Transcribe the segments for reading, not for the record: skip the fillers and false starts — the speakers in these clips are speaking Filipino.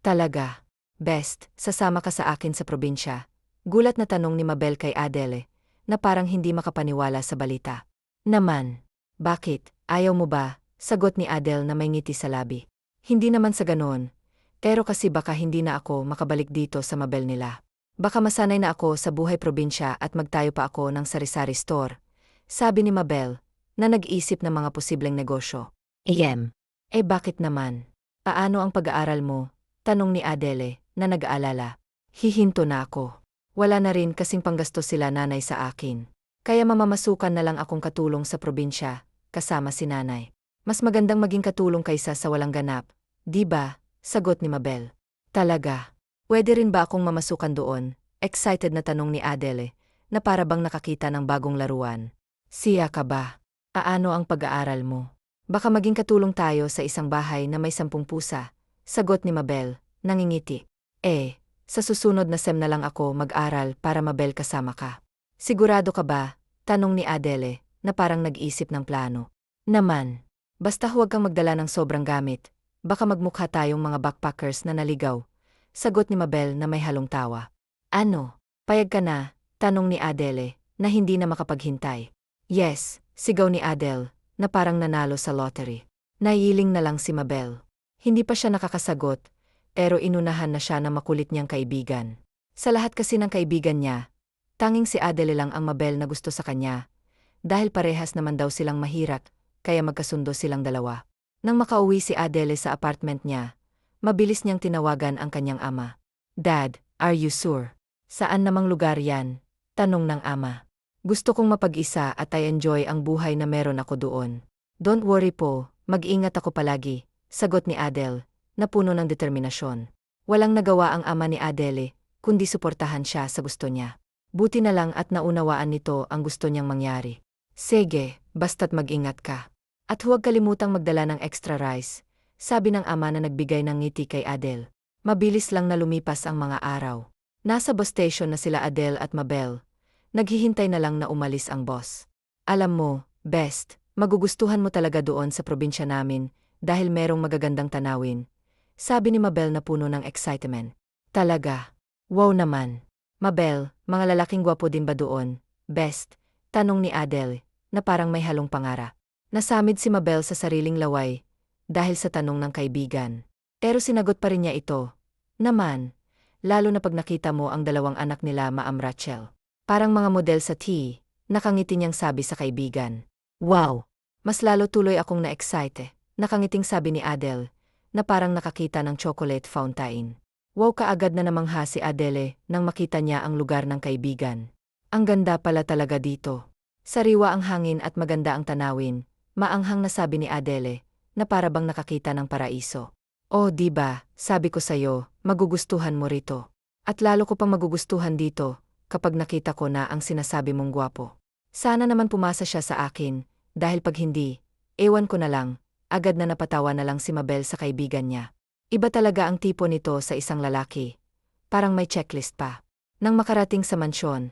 Talaga. Best, sasama ka sa akin sa probinsya. Gulat na tanong ni Mabel kay Adele, na parang hindi makapaniwala sa balita. Naman. Bakit, ayaw mo ba? Sagot ni Adele na may ngiti sa labi. Hindi naman sa ganoon. Pero kasi baka hindi na ako makabalik dito sa Mabel nila. Baka masanay na ako sa buhay probinsya at magtayo pa ako ng sari-sari store. Sabi ni Mabel, na nag-isip ng mga posibleng negosyo. Bakit naman? Paano ang pag-aaral mo? Tanong ni Adele, na nag-aalala. Hihinto na ako. Wala na rin kasing panggastos sila nanay sa akin. Kaya mamamasukan na lang akong katulong sa probinsya, kasama si nanay. Mas magandang maging katulong kaysa sa walang ganap, di ba? Sagot ni Mabel. Talaga? Pwede rin ba akong mamasukan doon? Excited na tanong ni Adele, na para bang nakakita ng bagong laruan. Siya ka ba? Paano ang pag-aaral mo? Baka maging katulong tayo sa isang bahay na may 10 pusa. Sagot ni Mabel, nangingiti. Sa susunod na sem na lang ako mag-aral para Mabel kasama ka. Sigurado ka ba? Tanong ni Adele, na parang nag-isip ng plano. Naman. Basta huwag kang magdala ng sobrang gamit. Baka magmukha tayong mga backpackers na naligaw. Sagot ni Mabel na may halong tawa. Ano? Payag ka na? Tanong ni Adele, na hindi na makapaghintay. Yes, sigaw ni Adele, na parang nanalo sa lottery. Naiiling na lang si Mabel. Hindi pa siya nakakasagot, pero inunahan na siya ng makulit niyang kaibigan. Sa lahat kasi ng kaibigan niya, tanging si Adele lang ang Mabel na gusto sa kanya. Dahil parehas naman daw silang mahirap, kaya magkasundo silang dalawa. Nang makauwi si Adele sa apartment niya, mabilis niyang tinawagan ang kanyang ama. Dad, are you sure? Saan namang lugar yan? Tanong ng ama. Gusto kong mapag-isa at I enjoy ang buhay na meron ako doon. Don't worry po, mag-ingat ako palagi. Sagot ni Adele, na puno ng determinasyon. Walang nagawa ang ama ni Adele, kundi suportahan siya sa gusto niya. Buti na lang at naunawaan nito ang gusto niyang mangyari. Sige, basta't mag-ingat ka. At huwag kalimutang magdala ng extra rice, sabi ng ama na nagbigay ng ngiti kay Adele. Mabilis lang na lumipas ang mga araw. Nasa bus station na sila Adele at Mabel. Naghihintay na lang na umalis ang boss. Alam mo, best, magugustuhan mo talaga doon sa probinsya namin, dahil merong magagandang tanawin. Sabi ni Mabel na puno ng excitement. Talaga? Wow naman. Mabel, mga lalaking gwapo din ba doon? Best, tanong ni Adele, na parang may halong pangara. Nasamid si Mabel sa sariling laway, dahil sa tanong ng kaibigan. Pero sinagot pa rin niya ito. Naman, lalo na pag nakita mo ang dalawang anak nila Ma'am Rachel. Parang mga model sa tea, nakangiti niyang sabi sa kaibigan. Wow! Mas lalo tuloy akong na-excite. Nakangiting sabi ni Adele, na parang nakakita ng chocolate fountain. Wow, kaagad na namangha si Adele nang makita niya ang lugar ng kaibigan. Ang ganda pala talaga dito. Sariwa ang hangin at maganda ang tanawin, maanghang na sabi ni Adele, na para bang nakakita ng paraiso. Oh, diba, sabi ko sa'yo, magugustuhan mo rito. At lalo ko pang magugustuhan dito, kapag nakita ko na ang sinasabi mong gwapo. Sana naman pumasa siya sa akin, dahil pag hindi, ewan ko na lang. Agad na napatawa na lang si Mabel sa kaibigan niya. Iba talaga ang tipo nito sa isang lalaki. Parang may checklist pa. Nang makarating sa mansyon,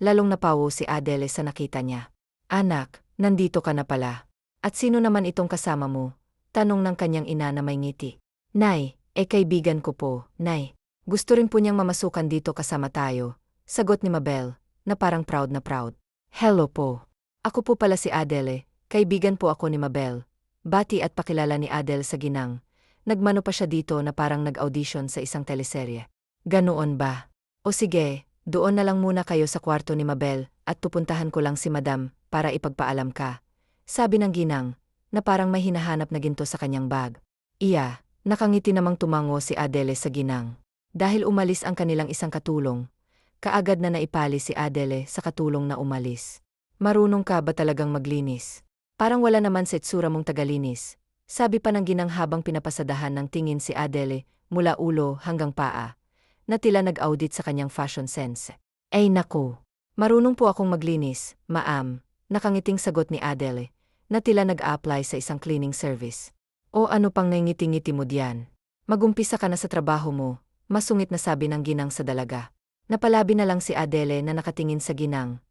lalong napawo si Adele sa nakita niya. Anak, nandito ka na pala. At sino naman itong kasama mo? Tanong ng kanyang ina na may ngiti. Nay, kaibigan ko po, Nay. Gusto rin po niyang mamasukan dito kasama tayo. Sagot ni Mabel, na parang proud na proud. Hello po. Ako po pala si Adele, kaibigan po ako ni Mabel. Bati at pakilala ni Adele sa ginang. Nagmano pa siya dito na parang nag-audition sa isang teleserye. Ganoon ba? O sige, doon na lang muna kayo sa kwarto ni Mabel at pupuntahan ko lang si Madam para ipagpaalam ka. Sabi ng ginang, na parang may hinahanap na ginto sa kanyang bag. Iya, nakangiti namang tumango si Adele sa ginang. Dahil umalis ang kanilang isang katulong, kaagad na naipali si Adele sa katulong na umalis. Marunong ka ba talagang maglinis? Parang wala naman sa itsura mong tagalinis. Sabi pa ng ginang habang pinapasadahan ng tingin si Adele mula ulo hanggang paa, na tila nag-audit sa kanyang fashion sense. Ay naku, marunong po akong maglinis, ma'am, nakangiting sagot ni Adele, na tila nag-a-apply sa isang cleaning service. O ano pang nangiti-ngiti mo diyan? Magumpisa ka na sa trabaho mo, masungit na sabi ng ginang sa dalaga. Napalabi na lang si Adele na nakatingin sa ginang.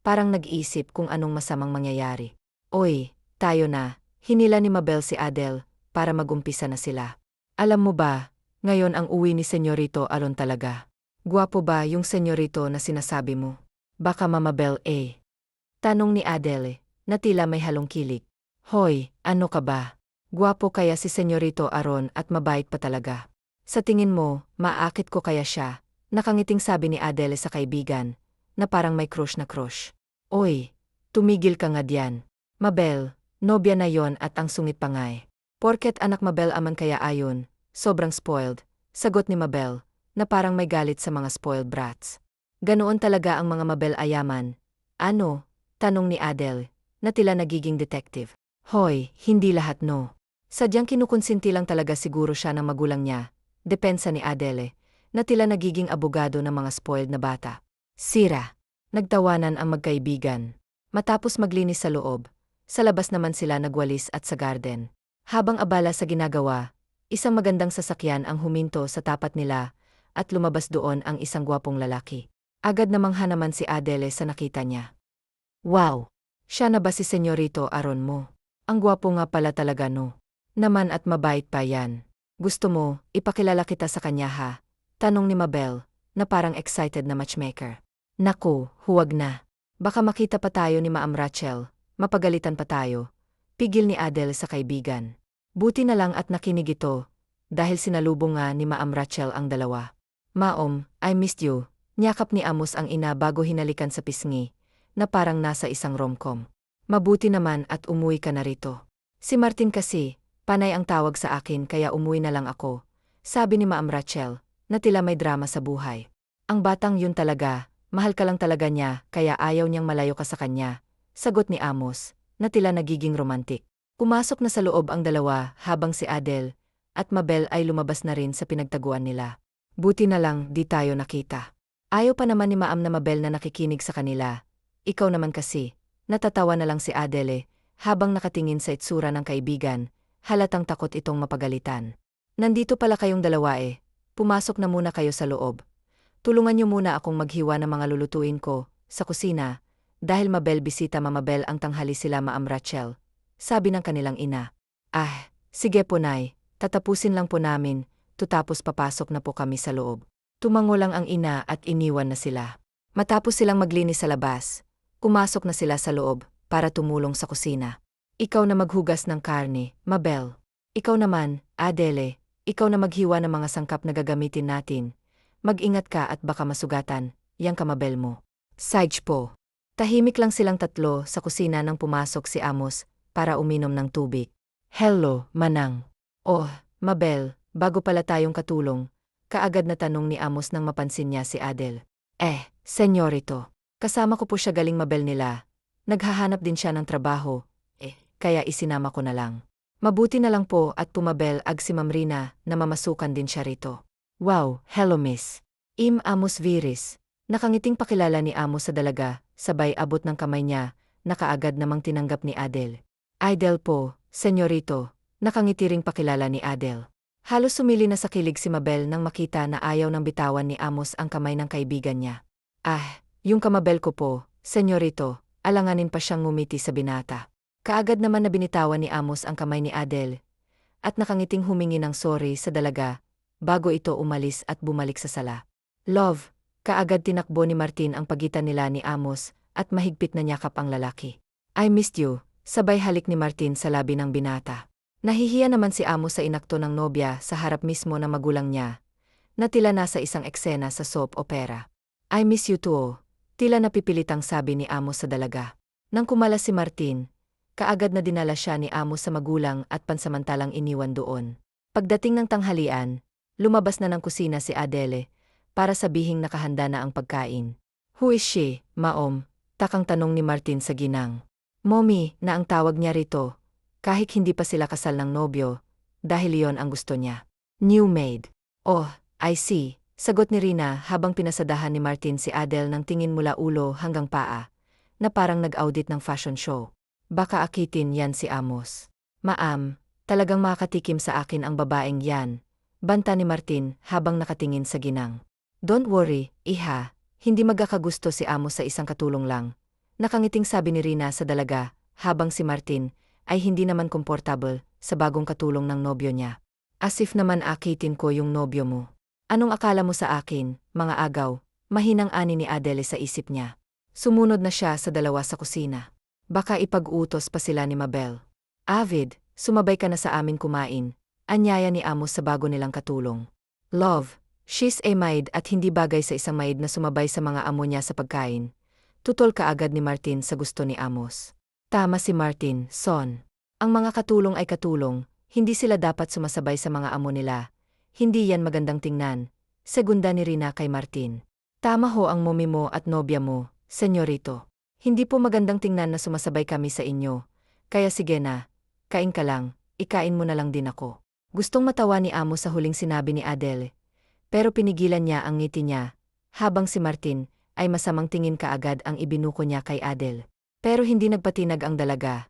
Parang nag-isip kung anong masamang mangyayari. Oy, tayo na, hinila ni Mabel si Adele, para magumpisa na sila. Alam mo ba, Ngayon ang uwi ni Senyorito Aron talaga. Gwapo ba yung senyorito na sinasabi mo? Baka Mama Belle eh. Tanong ni Adele, na tila may halong kilig. Hoy, ano ka ba? Gwapo kaya si Senyorito Aron at mabait pa talaga. Sa tingin mo, maakit ko kaya siya? Nakangiting sabi ni Adele sa kaibigan, na parang may crush na crush. Oy, tumigil ka nga diyan. Mabel, nobya na yon at ang sungit pa nga eh. Porket anak Mabel aman kaya ayon, sobrang spoiled, sagot ni Mabel, na parang may galit sa mga spoiled brats. Ganoon talaga ang mga Mabel ayaman. Ano? Tanong ni Adele, na tila nagiging detective. Hoy, hindi lahat no. Sadyang kinukonsinti lang talaga siguro siya ng magulang niya, depensa ni Adele, na tila nagiging abogado ng mga spoiled na bata. Sira. Nagtawanan ang magkaibigan. Matapos maglinis sa loob, sa labas naman sila nagwalis at sa garden. Habang abala sa ginagawa, isang magandang sasakyan ang huminto sa tapat nila at lumabas doon ang isang gwapong lalaki. Agad namangha naman si Adele sa nakita niya. Wow! Siya na ba si Senyorito Aron mo? Ang gwapo nga pala talaga no. Naman at mabait pa yan. Gusto mo, ipakilala kita sa kanya ha? Tanong ni Mabel, na parang excited na matchmaker. Naku, huwag na. Baka makita pa tayo ni Maam Rachel, mapagalitan pa tayo. Pigil ni Adele sa kaibigan. Buti na lang at nakinig ito, dahil sinalubong nga ni Maam Rachel ang dalawa. Maom, I missed you. Niyakap ni Amos ang ina bago hinalikan sa pisngi, na parang nasa isang romcom. Mabuti naman at umuwi ka na rito. Si Martin kasi, panay ang tawag sa akin kaya umuwi na lang ako, sabi ni Maam Rachel, na tila may drama sa buhay. Ang batang yun talaga, mahal ka lang talaga niya kaya ayaw niyang malayo ka sa kanya, sagot ni Amos, na tila nagiging romantic. Pumasok na sa loob ang dalawa habang si Adele at Mabel ay lumabas na rin sa pinagtaguan nila. Buti na lang di tayo nakita. Ayaw pa naman ni Maam na Mabel na nakikinig sa kanila. Ikaw naman kasi, natatawa na lang si Adele, habang nakatingin sa itsura ng kaibigan, halatang takot itong mapagalitan. Nandito pala kayong dalawa eh, pumasok na muna kayo sa loob. Tulungan niyo muna akong maghiwa ng mga lulutuin ko, sa kusina, dahil Mabel bisita Mabel ang tanghali sila Maam Rachel, sabi ng kanilang ina. Ah, sige po nay, tatapusin lang po namin, tutapos papasok na po kami sa loob. Tumango lang ang ina at iniwan na sila. Matapos silang maglinis sa labas, pumasok na sila sa loob para tumulong sa kusina. Ikaw na maghugas ng karne, Mabel. Ikaw naman, Adele, ikaw na maghiwa ng mga sangkap na gagamitin natin. Mag-ingat ka at baka masugatan, yang kamabel mo. Sage po. Tahimik lang silang tatlo sa kusina nang pumasok si Amos para uminom ng tubig. Hello, Manang. Oh, Mabel, bago pala tayong katulong, kaagad na tanong ni Amos nang mapansin niya si Adele. Senyorito. Kasama ko po siya galing Mabel nila. Naghahanap din siya ng trabaho, kaya isinama ko na lang. Mabuti na lang po at pumabel ag si Ma'am Rina na mamasukan din siya rito. Wow, hello miss. Amos Viris. Nakangiting pakilala ni Amos sa dalaga, sabay abot ng kamay niya, na kaagad namang tinanggap ni Adele. Idel po, senyorito, nakangiti ring pakilala ni Adele. Halos sumili na sa kilig si Mabel nang makita na ayaw ng bitawan ni Amos ang kamay ng kaibigan niya. Yung kamabel ko po, senyorito, alanganin pa siyang ngumiti sa binata. Kaagad naman na binitawan ni Amos ang kamay ni Adele, at nakangiting humingi ng sorry sa dalaga, bago ito umalis at bumalik sa sala. Love, kaagad tinakbo ni Martin ang pagitan nila ni Amos, at mahigpit na niyakap ang lalaki. I missed you, sabay halik ni Martin sa labi ng binata. Nahihiya naman si Amos sa inakto ng nobya sa harap mismo ng magulang niya, na tila nasa isang eksena sa soap opera. I miss you too, tila napipilitang sabi ni Amos sa dalaga. Nang kumalas si Martin, kaagad na dinala siya ni Amos sa magulang at pansamantalang iniwan doon. Pagdating ng tanghalian, lumabas na ng kusina si Adele, para sabihing nakahanda na ang pagkain. Who is she, Maom? Takang tanong ni Martin sa ginang. Mommy, na ang tawag niya rito, kahit hindi pa sila kasal ng nobyo, dahil iyon ang gusto niya. New maid. Oh, I see. Sagot ni Rina habang pinasadahan ni Martin si Adele ng tingin mula ulo hanggang paa, na parang nag-audit ng fashion show. Baka akitin yan si Amos. Maam, talagang makatikim sa akin ang babaeng yan, banta ni Martin habang nakatingin sa ginang. Don't worry, iha, hindi magkakagusto si Amos sa isang katulong lang. Nakangiting sabi ni Rina sa dalaga, habang si Martin ay hindi naman komportable sa bagong katulong ng nobyo niya. Asif naman akitin ko yung nobyo mo. Anong akala mo sa akin, mga agaw? Mahinang ani ni Adele sa isip niya. Sumunod na siya sa dalawa sa kusina. Baka ipag-utos pa sila ni Mabel. Avid, sumabay ka na sa amin kumain. Anyaya ni Amos sa bago nilang katulong. Love, she's a maid at hindi bagay sa isang maid na sumabay sa mga amo niya sa pagkain. Tutol ka agad ni Martin sa gusto ni Amos. Tama si Martin, son. Ang mga katulong ay katulong, hindi sila dapat sumasabay sa mga amo nila. Hindi yan magandang tingnan. Segunda ni Rina kay Martin. Tama ho ang mommy mo at nobya mo, senyorito. Hindi po magandang tingnan na sumasabay kami sa inyo. Kaya sige na, kain ka lang, ikain mo na lang din ako. Gustong matawa ni Amos sa huling sinabi ni Adele. Pero pinigilan niya ang ngiti niya, habang si Martin ay masamang tingin kaagad ang ibinuko niya kay Adele. Pero hindi nagpatinag ang dalaga.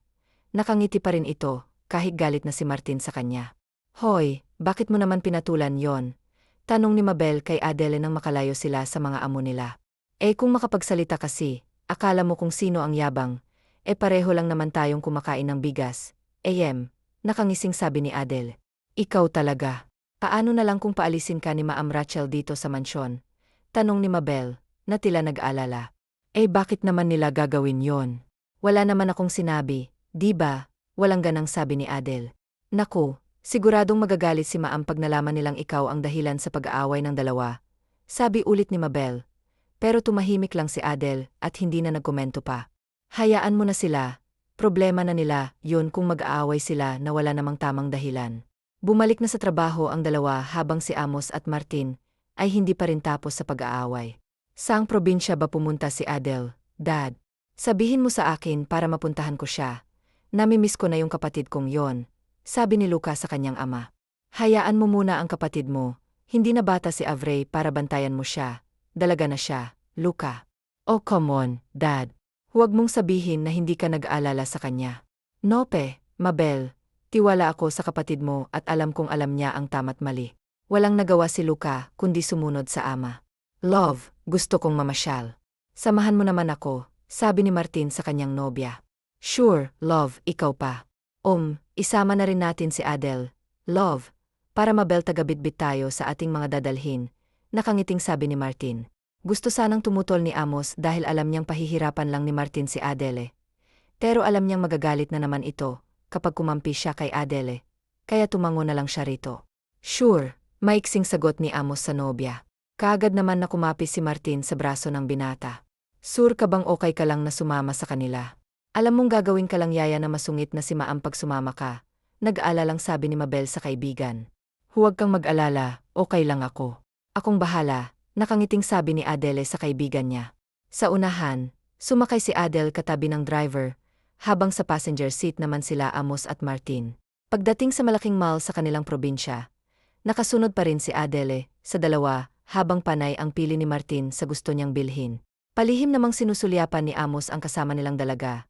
Nakangiti pa rin ito, kahit galit na si Martin sa kanya. Hoy, bakit mo naman pinatulan yon? Tanong ni Mabel kay Adele nang makalayo sila sa mga amo nila. Kung makapagsalita kasi, akala mo kung sino ang yabang, pareho lang naman tayong kumakain ng bigas. Nakangising sabi ni Adele. Ikaw talaga. Paano na lang kung paalisin ka ni Maam Rachel dito sa mansyon? Tanong ni Mabel, na tila nag-alala. Bakit naman nila gagawin yon? Wala naman akong sinabi, di ba? Walang ganang sabi ni Adele. Naku, siguradong magagalit si Maam pag nalaman nilang ikaw ang dahilan sa pag-aaway ng dalawa. Sabi ulit ni Mabel. Pero tumahimik lang si Adele at hindi na nagkomento pa. Hayaan mo na sila. Problema na nila yun kung mag-aaway sila na wala namang tamang dahilan. Bumalik na sa trabaho ang dalawa habang si Amos at Martin ay hindi pa rin tapos sa pag-aaway. Saang probinsya ba pumunta si Adele, Dad? Sabihin mo sa akin para mapuntahan ko siya. Namimiss ko na yung kapatid kong yon, sabi ni Luca sa kanyang ama. Hayaan mo muna ang kapatid mo, hindi na bata si Avrey para bantayan mo siya. Dalaga na siya, Luca. Oh come on, Dad. Huwag mong sabihin na hindi ka nag-aalala sa kanya. Nope, Mabel. Tiwala ako sa kapatid mo at alam kong alam niya ang tama't mali. Walang nagawa si Luca kundi sumunod sa ama. Love, gusto kong mamasyal. Samahan mo naman ako, sabi ni Martin sa kanyang nobya. Sure, love, ikaw pa. Isama na rin natin si Adele. Love, para Mabel tagabitbit tayo sa ating mga dadalhin. Nakangiting sabi ni Martin. Gusto sanang tumutol ni Amos dahil alam niyang pahihirapan lang ni Martin si Adele. Pero alam niyang magagalit na naman ito kapag kumampi siya kay Adele. Kaya tumango na lang siya rito. Sure, maiksing sagot ni Amos sa nobya. Kaagad naman na kumapi si Martin sa braso ng binata. Sure ka bang okay ka lang na sumama sa kanila? Alam mong gagawin ka lang yaya na masungit na si Maam pag sumama ka. Nag-aalalang sabi ni Mabel sa kaibigan. Huwag kang mag-alala, okay lang ako. Akong bahala, nakangiting sabi ni Adele sa kaibigan niya. Sa unahan, sumakay si Adele katabi ng driver, habang sa passenger seat naman sila Amos at Martin. Pagdating sa malaking mall sa kanilang probinsya, nakasunod pa rin si Adele sa dalawa habang panay ang pili ni Martin sa gusto niyang bilhin. Palihim namang sinusulyapan ni Amos ang kasama nilang dalaga,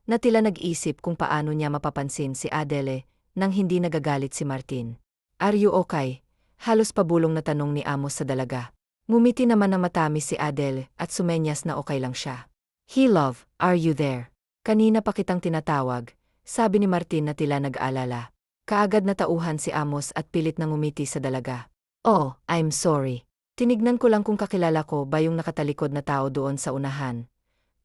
na tila nag-isip kung paano niya mapapansin si Adele nang hindi nagagalit si Martin. Are you okay? Halos pabulong na tanong ni Amos sa dalaga. Ngumiti naman na matamis si Adele at sumenyas na okay lang siya. He love, are you there? Kanina pa kitang tinatawag, sabi ni Martin na tila nag-alala. Kaagad na tauhan si Amos at pilit na ngumiti sa dalaga. Oh, I'm sorry. Tinignan ko lang kung kakilala ko ba yung nakatalikod na tao doon sa unahan.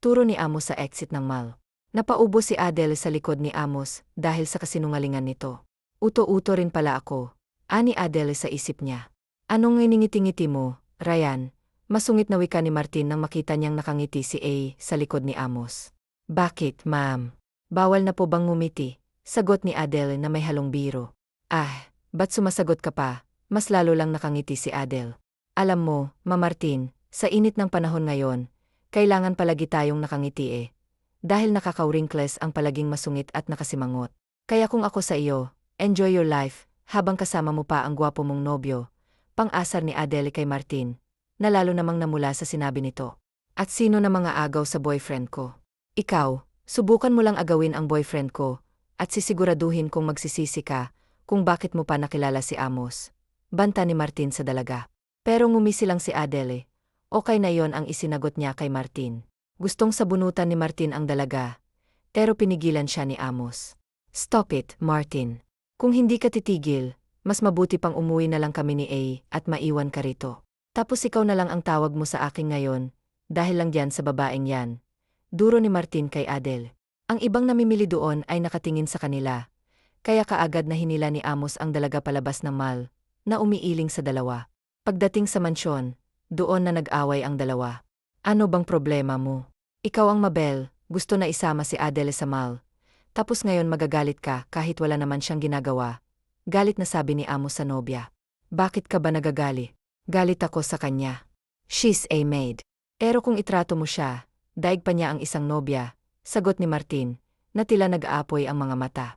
Turo ni Amos sa exit ng mall. Napaubo si Adele sa likod ni Amos dahil sa kasinungalingan nito. Uto-uto rin pala ako, ani Adele sa isip niya. Anong nginingiti-ngiti mo, Ryan? Masungit na wika ni Martin nang makita niyang nakangiti si A sa likod ni Amos. Bakit, ma'am? Bawal na po bang ngumiti? Sagot ni Adele na may halong biro. Ba't sumasagot ka pa? Mas lalo lang nakangiti si Adele. Alam mo, Ma Martin, sa init ng panahon ngayon, kailangan palagi tayong nakangiti Dahil nakaka-wrinkles ang palaging masungit at nakasimangot. Kaya kung ako sa iyo, enjoy your life, habang kasama mo pa ang gwapo mong nobyo. Pang-asar ni Adele kay Martin, na lalo namang namula sa sinabi nito. At sino na mga agaw sa boyfriend ko? Ikaw, subukan mo lang agawin ang boyfriend ko, at sisiguraduhin kung magsisisi ka, kung bakit mo pa nakilala si Amos. Banta ni Martin sa dalaga. Pero ngumisi lang si Adele. Okay na yon ang isinagot niya kay Martin. Gustong sabunutan ni Martin ang dalaga, pero pinigilan siya ni Amos. Stop it, Martin. Kung hindi ka titigil, Mas mabuti pang umuwi na lang kami ni A at maiwan ka rito. Tapos ikaw na lang ang tawag mo sa akin ngayon, dahil lang diyan sa babaeng yan. Duro ni Martin kay Adele. Ang ibang namimili doon ay nakatingin sa kanila. Kaya kaagad na hinila ni Amos ang dalaga palabas ng mall, na umiiling sa dalawa. Pagdating sa mansyon, doon na nag-away ang dalawa. Ano bang problema mo? Ikaw ang Mabel, gusto na isama si Adele sa mall. Tapos ngayon magagalit ka kahit wala naman siyang ginagawa. Galit na sabi ni Amos sa nobya. Bakit ka ba nagagali? Galit ako sa kanya. She's a maid. Pero kung itrato mo siya, daig pa niya ang isang nobya, sagot ni Martin, na tila nag-aapoy ang mga mata.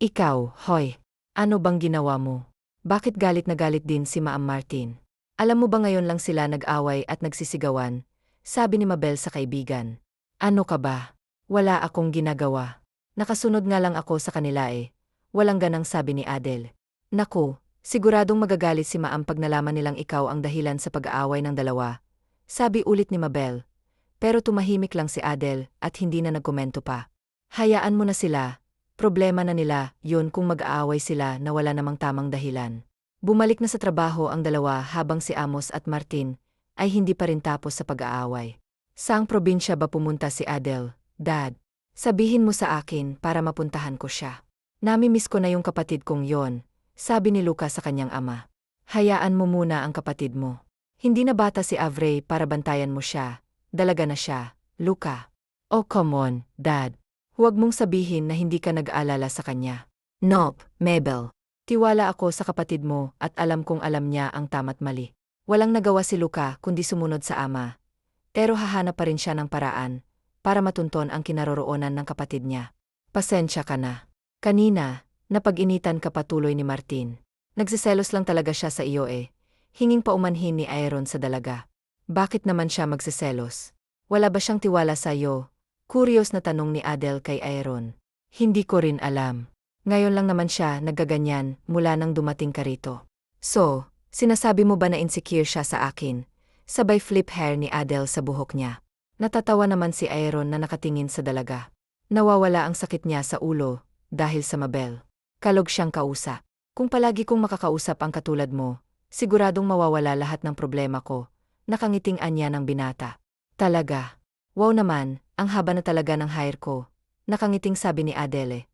Ikaw, hoy, ano bang ginawa mo? Bakit galit na galit din si Ma'am Martin? Alam mo ba ngayon lang sila nag-away at nagsisigawan? Sabi ni Mabel sa kaibigan. Ano ka ba? Wala akong ginagawa. Nakasunod nga lang ako sa kanila eh. Walang ganang sabi ni Adele. Naku, siguradong magagalit si Ma'am pag nalaman nilang ikaw ang dahilan sa pag-aaway ng dalawa. Sabi ulit ni Mabel. Pero tumahimik lang si Adele at hindi na nagkomento pa. Hayaan mo na sila. Problema na nila yun kung mag-aaway sila na wala namang tamang dahilan. Bumalik na sa trabaho ang dalawa habang si Amos at Martin ay hindi pa rin tapos sa pag-aaway. Saang probinsya ba pumunta si Adele, Dad? Sabihin mo sa akin para mapuntahan ko siya. Nami-miss ko na yung kapatid kong yon, sabi ni Luca sa kanyang ama. Hayaan mo muna ang kapatid mo. Hindi na bata si Avery para bantayan mo siya. Dalaga na siya, Luca. Oh come on, Dad. Huwag mong sabihin na hindi ka nag-aalala sa kanya. Nope, Mabel. Tiwala ako sa kapatid mo at alam kong alam niya ang tama't mali. Walang nagawa si Luca kundi sumunod sa ama. Pero hahanap pa rin siya ng paraan para matunton ang kinaroroonan ng kapatid niya. Pasensya ka na. Kanina, napag-initan ka patuloy ni Martin. Nagsiselos lang talaga siya sa iyo eh. Hinging paumanhin ni Aaron sa dalaga. Bakit naman siya magsiselos? Wala ba siyang tiwala sa iyo? Curious na tanong ni Adele kay Aaron. Hindi ko rin alam. Ngayon lang naman siya naggaganyan mula nang dumating ka rito. So, sinasabi mo ba na insecure siya sa akin? Sabay flip hair ni Adele sa buhok niya. Natatawa naman si Aaron na nakatingin sa dalaga. Nawawala ang sakit niya sa ulo dahil sa Mabel. Kalog siyang kausap. Kung palagi kong makakausap ang katulad mo, siguradong mawawala lahat ng problema ko. Nakangiting anya ng binata. Talaga. Wow naman, ang haba na talaga ng hair ko. Nakangiting sabi ni Adele.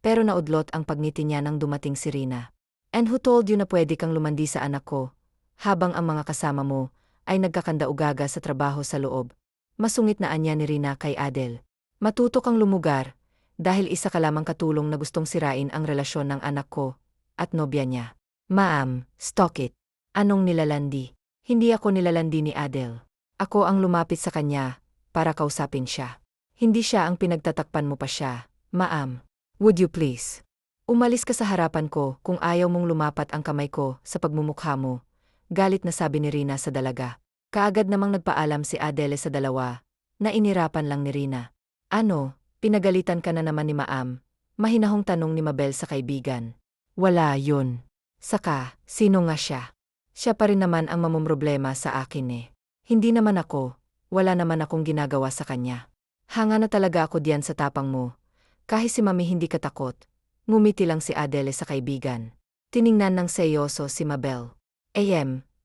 Pero naudlot ang pagngiti niya nang dumating si Rina. And who told you na pwede kang lumandi sa anak ko? Habang ang mga kasama mo ay nagkakanda-ugaga sa trabaho sa loob. Masungit na anya ni Rina kay Adele. Matuto kang lumugar, dahil isa ka lamang katulong na gustong sirain ang relasyon ng anak ko at nobya niya. Ma'am, stop it. Anong nilalandi? Hindi ako nilalandi ni Adele. Ako ang lumapit sa kanya para kausapin siya. Hindi siya ang pinagtatakpan mo pa siya. Ma'am, would you please? Umalis ka sa harapan ko kung ayaw mong lumapat ang kamay ko sa pagmumukha mo. Galit na sabi ni Rina sa dalaga. Kaagad namang nagpaalam si Adele sa dalawa, na inirapan lang ni Rina. Ano, pinagalitan ka na naman ni Ma'am? Mahinahong tanong ni Mabel sa kaibigan. Wala yun. Saka, sino nga siya? Siya pa rin naman ang mamumroblema sa akin eh. Hindi naman ako, wala naman akong ginagawa sa kanya. Hanga na talaga ako diyan sa tapang mo. Kahit si Mami hindi katakot. Ngumiti lang si Adele sa kaibigan. Tiningnan ng seryoso si Mabel.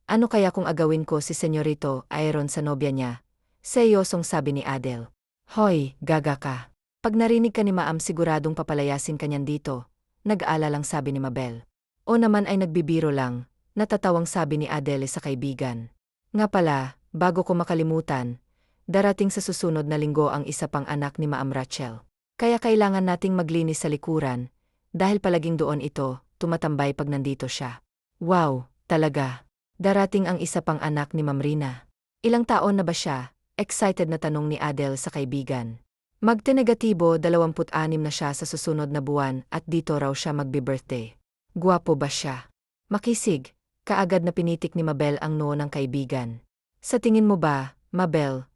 Ano kaya kung agawin ko si Senyorito Aaron sa nobya niya? Seryosong sabi ni Adele. Hoy, gaga ka. Pag narinig ka ni Ma'am siguradong papalayasin ka niyan dito. Nag-aalalang sabi ni Mabel. O naman ay nagbibiro lang, natatawang sabi ni Adele sa kaibigan. Nga pala, bago ko makalimutan, darating sa susunod na linggo ang isa pang anak ni Ma'am Rachel. Kaya kailangan nating maglinis sa likuran, dahil palaging doon ito, tumatambay pag nandito siya. Wow, talaga. Darating ang isa pang anak ni Ma'am Rina. Ilang taon na ba siya? Excited na tanong ni Adele sa kaibigan. Magte-negatibo 26 na siya sa susunod na buwan at dito raw siya magbi-birthday. Guwapo ba siya? Makisig, kaagad na pinitik ni Mabel ang noo ng kaibigan. Sa tingin mo ba, Mabel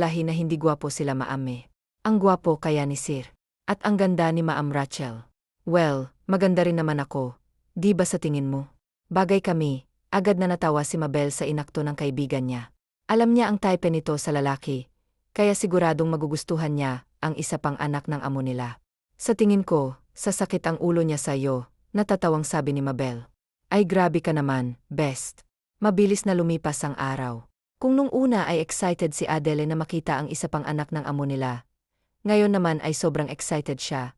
lahi na hindi guwapo sila Maame? Ang guwapo kaya ni Sir. At ang ganda ni Ma'am Rachel. Well, maganda rin naman ako. Di ba sa tingin mo? Bagay kami. Agad na natawa si Mabel sa inakto ng kaibigan niya. Alam niya ang type nito sa lalaki, kaya siguradong magugustuhan niya ang isa pang anak ng amo nila. Sa tingin ko, sasakit ang ulo niya sa iyo, natatawang sabi ni Mabel. Ay grabe ka naman, best. Mabilis na lumipas ang araw. Kung nung una ay excited si Adele na makita ang isa pang anak ng amo nila, ngayon naman ay sobrang excited siya.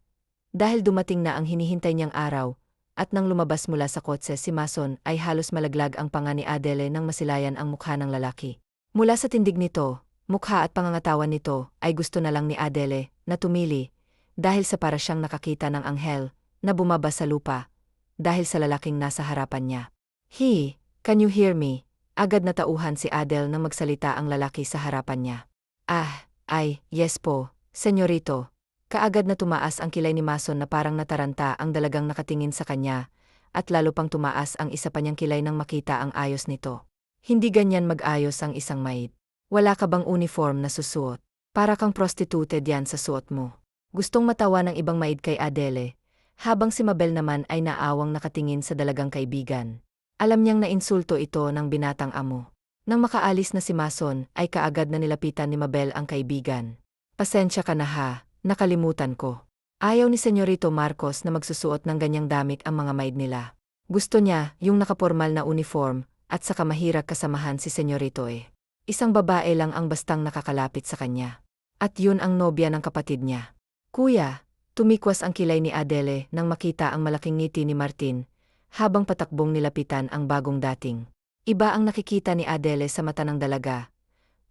Dahil dumating na ang hinihintay niyang araw, at nang lumabas mula sa kotse si Mason ay halos malaglag ang panga ni Adele nang masilayan ang mukha ng lalaki. Mula sa tindig nito, mukha at pangangatawan nito ay gusto na lang ni Adele na tumili dahil sa para siyang nakakita ng anghel na bumaba sa lupa dahil sa lalaking nasa harapan niya. Can you hear me? Agad na tauhan si Adele nang magsalita ang lalaki sa harapan niya. Yes po, senyorito. Kaagad na tumaas ang kilay ni Mason na parang nataranta ang dalagang nakatingin sa kanya, at lalo pang tumaas ang isa pa niyang kilay nang makita ang ayos nito. Hindi ganyan mag-ayos ang isang maid. Wala ka bang uniform na susuot? Para kang prostituted yan sa suot mo. Gustong matawa ng ibang maid kay Adele, habang si Mabel naman ay naawang nakatingin sa dalagang kaibigan. Alam niyang nainsulto ito ng binatang amo. Nang makaalis na si Mason ay kaagad na nilapitan ni Mabel ang kaibigan. Pasensya ka na ha. Nakalimutan ko. Ayaw ni Senyorito Marcos na magsusuot ng ganyang damit ang mga maid nila. Gusto niya yung nakapormal na uniform at saka mahirap kasamahan si Senyorito eh. Isang babae lang ang bastang nakakalapit sa kanya. At yun ang nobya ng kapatid niya. Kuya, tumikwas ang kilay ni Adele nang makita ang malaking ngiti ni Martin habang patakbong nilapitan ang bagong dating. Iba ang nakikita ni Adele sa mata ng dalaga.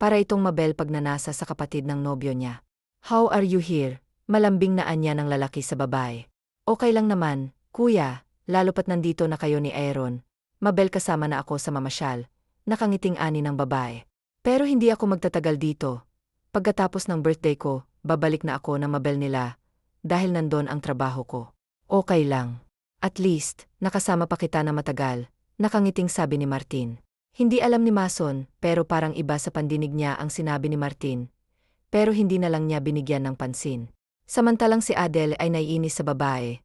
Para itong Mabel pag nanasa sa kapatid ng nobyo niya. How are you here? Malambing na anya ng lalaki sa babae. Okay lang naman, kuya, lalo pat nandito na kayo ni Aaron. Mabel kasama na ako sa mamasyal. Nakangiting ani ng babae. Pero hindi ako magtatagal dito. Pagkatapos ng birthday ko, babalik na ako ng Mabel nila. Dahil nandon ang trabaho ko. Okay lang. At least, nakasama pa kita na matagal. Nakangiting sabi ni Martin. Hindi alam ni Mason, pero parang iba sa pandinig niya ang sinabi ni Martin. Pero hindi na lang niya binigyan ng pansin. Samantalang si Adele ay naiinis sa babae.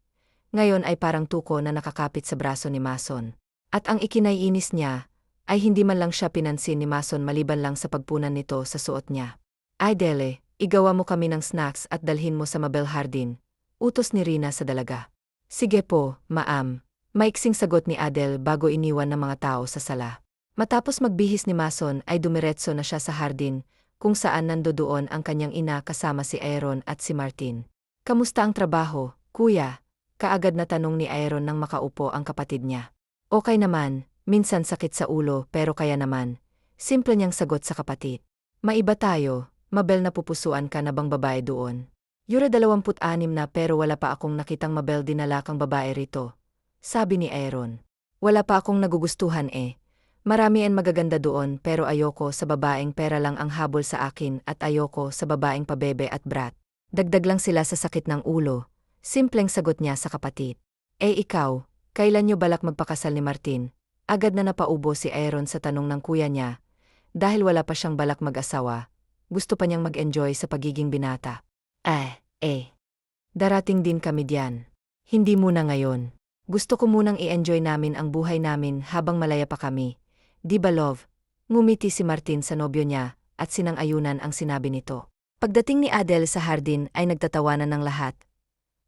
Ngayon ay parang tuko na nakakapit sa braso ni Mason. At ang ikinaiinis niya, ay hindi man lang siya pinansin ni Mason maliban lang sa pagpunan nito sa suot niya. Adele, igawa mo kami ng snacks at dalhin mo sa Mabel Hardin. Utos ni Rina sa dalaga. Sige po, ma'am. Maiksing sagot ni Adele bago iniwan ng mga tao sa sala. Matapos magbihis ni Mason ay dumiretso na siya sa hardin, kung saan nandoon ang kanyang ina kasama si Aaron at si Martin. Kamusta ang trabaho, kuya? Kaagad na tanong ni Aaron nang makaupo ang kapatid niya. Okay naman, minsan sakit sa ulo pero kaya naman. Simple niyang sagot sa kapatid. Maiba tayo, Mabel, napupusuan ka na bang babae doon? Yure 26 na pero wala pa akong nakitang Mabel dinala kang babae rito. Sabi ni Aaron. Wala pa akong nagugustuhan eh. Marami ang magaganda doon pero ayoko sa babaeng pera lang ang habol sa akin at ayoko sa babaeng pabebe at brat. Dagdag lang sila sa sakit ng ulo. Simpleng sagot niya sa kapatid. Ikaw, kailan niyo balak magpakasal ni Martin? Agad na napaubo si Aaron sa tanong ng kuya niya. Dahil wala pa siyang balak mag-asawa, gusto pa niyang mag-enjoy sa pagiging binata. Darating din kami diyan. Hindi muna ngayon. Gusto ko munang i-enjoy namin ang buhay namin habang malaya pa kami. Di ba love? Ngumiti si Martin sa nobyo niya at sinang-ayunan ang sinabi nito. Pagdating ni Adele sa hardin ay nagtatawanan ng lahat.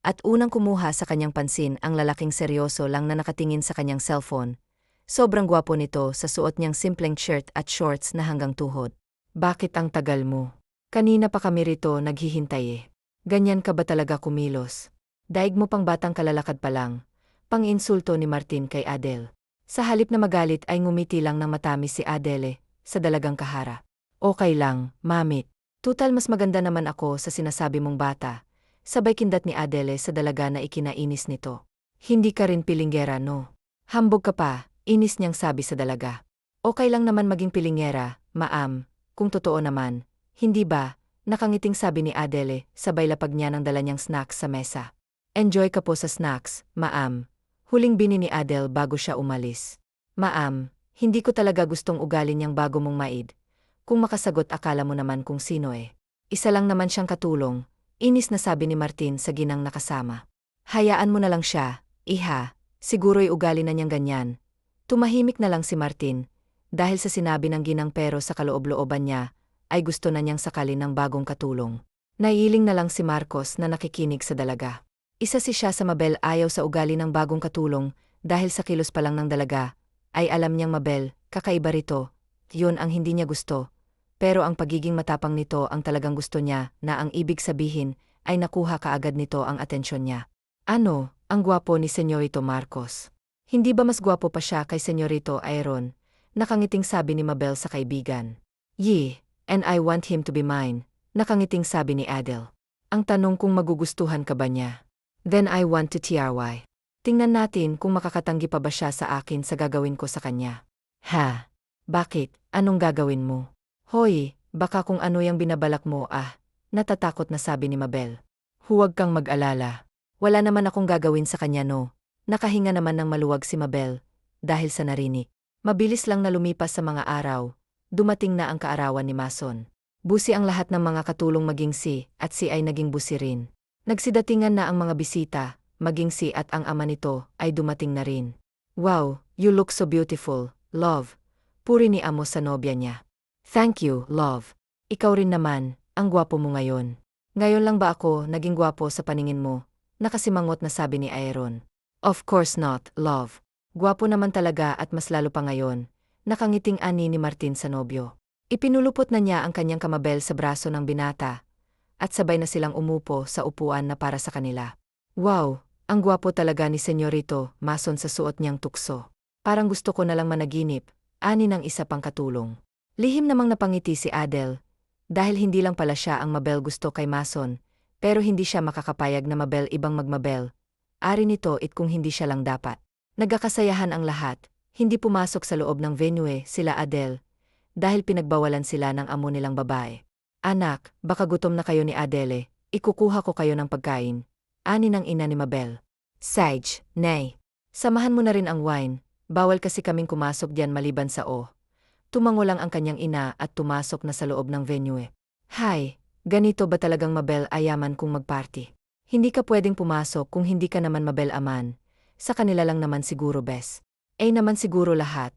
At unang kumuha sa kanyang pansin ang lalaking seryoso lang na nakatingin sa kanyang cellphone. Sobrang gwapo nito sa suot niyang simpleng shirt at shorts na hanggang tuhod. Bakit ang tagal mo? Kanina pa kami rito naghihintay eh. Ganyan ka ba talaga kumilos? Daig mo pang batang kalalakad pa lang. Pang-insulto ni Martin kay Adele. Sa halip na magalit ay ngumiti lang ng matamis si Adele sa dalagang kahara. Okay lang, mamit. Tutal mas maganda naman ako sa sinasabi mong bata. Sabay kindat ni Adele sa dalaga na ikinainis nito. Hindi ka rin pilinggera no? Hambog ka pa, inis niyang sabi sa dalaga. Okay lang naman maging pilinggera, ma'am, kung totoo naman. Hindi ba? Nakangiting sabi ni Adele sabay lapag niya ng dala niyang snacks sa mesa. Enjoy ka po sa snacks, ma'am. Huling bini ni Adele bago siya umalis. Ma'am, hindi ko talaga gustong ugali niyang bago mong maid. Kung makasagot akala mo naman kung sino eh. Isa lang naman siyang katulong, inis na sabi ni Martin sa ginang nakasama. Hayaan mo na lang siya, iha, siguro'y ugali na niyang ganyan. Tumahimik na lang si Martin, dahil sa sinabi ng ginang pero sa kaloob-looban niya, ay gusto na niyang sakalin ng bagong katulong. Naiiling na lang si Marcos na nakikinig sa dalaga. Isa si siya sa Mabel ayaw sa ugali ng bagong katulong dahil sa kilos pa lang ng dalaga, ay alam niyang Mabel, kakaiba rito, yun ang hindi niya gusto. Pero ang pagiging matapang nito ang talagang gusto niya na ang ibig sabihin ay nakuha kaagad nito ang atensyon niya. Ano, ang gwapo ni Senyorito Marcos. Hindi ba mas gwapo pa siya kay Senyorito Aaron? Nakangiting sabi ni Mabel sa kaibigan. Yee, and I want him to be mine, nakangiting sabi ni Adele. Ang tanong kung magugustuhan ka ba niya. Then I want to TRY. Tingnan natin kung makakatanggi pa ba siya sa akin sa gagawin ko sa kanya. Ha? Bakit? Anong gagawin mo? Hoy, baka kung ano yung binabalak mo natatakot na sabi ni Mabel. Huwag kang mag-alala. Wala naman akong gagawin sa kanya no. Nakahinga naman ng maluwag si Mabel, dahil sa narinig. Mabilis lang na lumipas sa mga araw, dumating na ang kaarawan ni Mason. Busi ang lahat ng mga katulong maging at si ay naging busi rin. Nagsidatingan na ang mga bisita, maging si at ang ama nito ay dumating na rin. Wow, you look so beautiful, love. Puri ni amo sa nobya niya. Thank you, love. Ikaw rin naman, ang gwapo mo ngayon. Ngayon lang ba ako naging gwapo sa paningin mo? Nakasimangot na sabi ni Aaron. Of course not, love. Gwapo naman talaga at mas lalo pa ngayon. Nakangiting ani ni Martin sa nobyo. Ipinulupot na niya ang kanyang kamabel sa braso ng binata, at sabay na silang umupo sa upuan na para sa kanila. Wow, ang gwapo talaga ni Senyorito Mason sa suot niyang tukso. Parang gusto ko na lang managinip, ani ng isa pang katulong. Lihim namang napangiti si Adele, dahil hindi lang pala siya ang Mabel gusto kay Mason, pero hindi siya makakapayag na Mabel ibang magmabel. Ari nito kung hindi siya lang dapat. Nagkakasayahan ang lahat, hindi pumasok sa loob ng venue sila Adele, dahil pinagbawalan sila ng amo nilang babae. Anak, baka gutom na kayo ni Adele, ikukuha ko kayo ng pagkain, ani ng ina ni Mabel. Sage, nay. Samahan mo na rin ang wine, bawal kasi kaming kumasok diyan maliban sa Tumango lang ang kanyang ina at tumasok na sa loob ng venue. Hay, ganito ba talagang Mabel ayaman kung magparty? Hindi ka pwedeng pumasok kung hindi ka naman Mabel aman. Sa kanila lang naman siguro bes. Naman siguro lahat.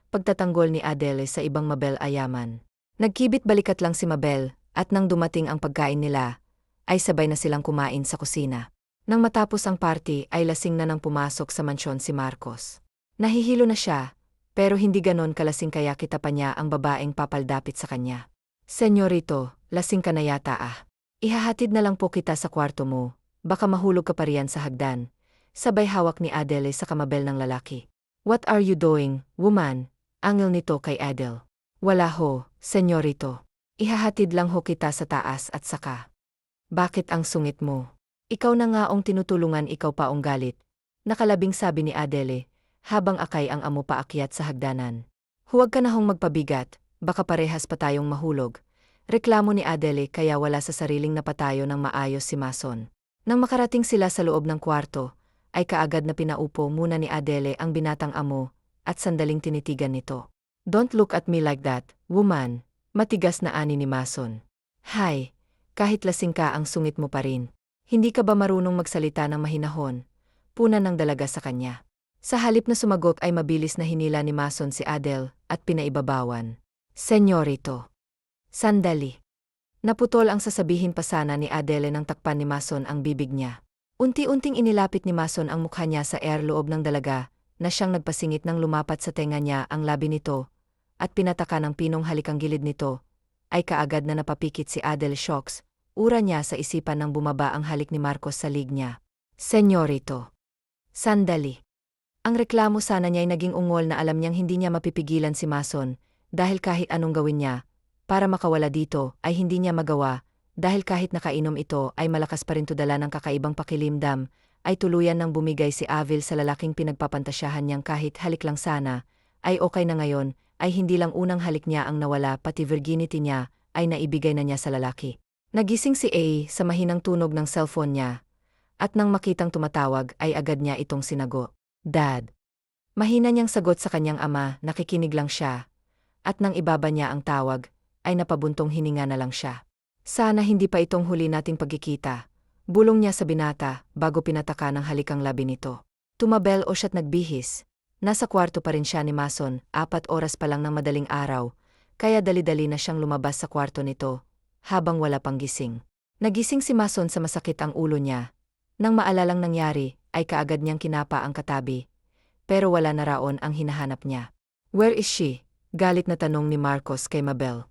Pagtatanggol ni Adele sa ibang Mabel ayaman. Nagkibit balikat lang si Mabel, at nang dumating ang pagkain nila, ay sabay na silang kumain sa kusina. Nang matapos ang party ay lasing na nang pumasok sa mansyon si Marcos. Nahihilo na siya, pero hindi ganon kalasing kaya kita pa niya ang babaeng papaldapit sa kanya. Senyorito, lasing ka na yata Ihahatid na lang po kita sa kwarto mo, baka mahulog ka pa riyan sa hagdan. Sabay hawak ni Adele sa kamabel ng lalaki. What are you doing, woman? Angil nito kay Adele. Wala ho, senyorito. Ihahatid lang ho kita sa taas at saka. Bakit ang sungit mo? Ikaw na nga ang tinutulungan ikaw pa ang galit. Nakalabing sabi ni Adele, habang akay ang amo paakyat sa hagdanan. Huwag ka na hong magpabigat, baka parehas pa tayong mahulog. Reklamo ni Adele kaya wala sa sariling napatayo ng maayos si Mason. Nang makarating sila sa loob ng kwarto, ay kaagad na pinaupo muna ni Adele ang binatang amo, at sandaling tinitigan nito. Don't look at me like that, woman, matigas na ani ni Mason. Hay, kahit lasing ka ang sungit mo pa rin. Hindi ka ba marunong magsalita ng mahinahon? Puna ng dalaga sa kanya. Sa halip na sumagot ay mabilis na hinila ni Mason si Adele at pinaibabawan. Senyorito. Sandali. Naputol ang sasabihin pa sana ni Adele nang takpan ni Mason ang bibig niya. Unti-unting inilapit ni Mason ang mukha niya sa loob ng dalaga, na siyang nagpasingit nang lumapat sa tenga niya ang labi nito, at pinataka ng pinong halikang gilid nito, ay kaagad na napapikit si Adele shocks, ura niya sa isipan nang bumaba ang halik ni Marcos sa lig niya. Senyorito. Sandali. Ang reklamo sana niya ay naging ungol na alam niyang hindi niya mapipigilan si Mason, dahil kahit anong gawin niya, para makawala dito ay hindi niya magawa, dahil kahit nakainom ito ay malakas pa rin tudala ng kakaibang pakilimdam, ay tuluyan nang bumigay si Avil sa lalaking pinagpapantasyahan niyang kahit halik lang sana, ay okay na ngayon, ay hindi lang unang halik niya ang nawala pati virginity niya, ay naibigay na niya sa lalaki. Nagising si A sa mahinang tunog ng cellphone niya, at nang makitang tumatawag ay agad niya itong sinagot. Dad. Mahina niyang sagot sa kanyang ama, nakikinig lang siya. At nang ibaba niya ang tawag, ay napabuntong hininga na lang siya. Sana hindi pa itong huli nating pagkikita. Bulong niya sa binata, bago pinataka ng halikang labi nito. Tumabel o siya't nagbihis. Nasa kwarto pa rin siya ni Mason, 4 oras pa lang ng madaling araw, kaya dali-dali na siyang lumabas sa kwarto nito, habang wala pang gising. Nagising si Mason sa masakit ang ulo niya. Nang maalalang nangyari, ay kaagad niyang kinapa ang katabi. pero wala na raon ang hinahanap niya. Where is she? Galit na tanong ni Marcos kay Mabel.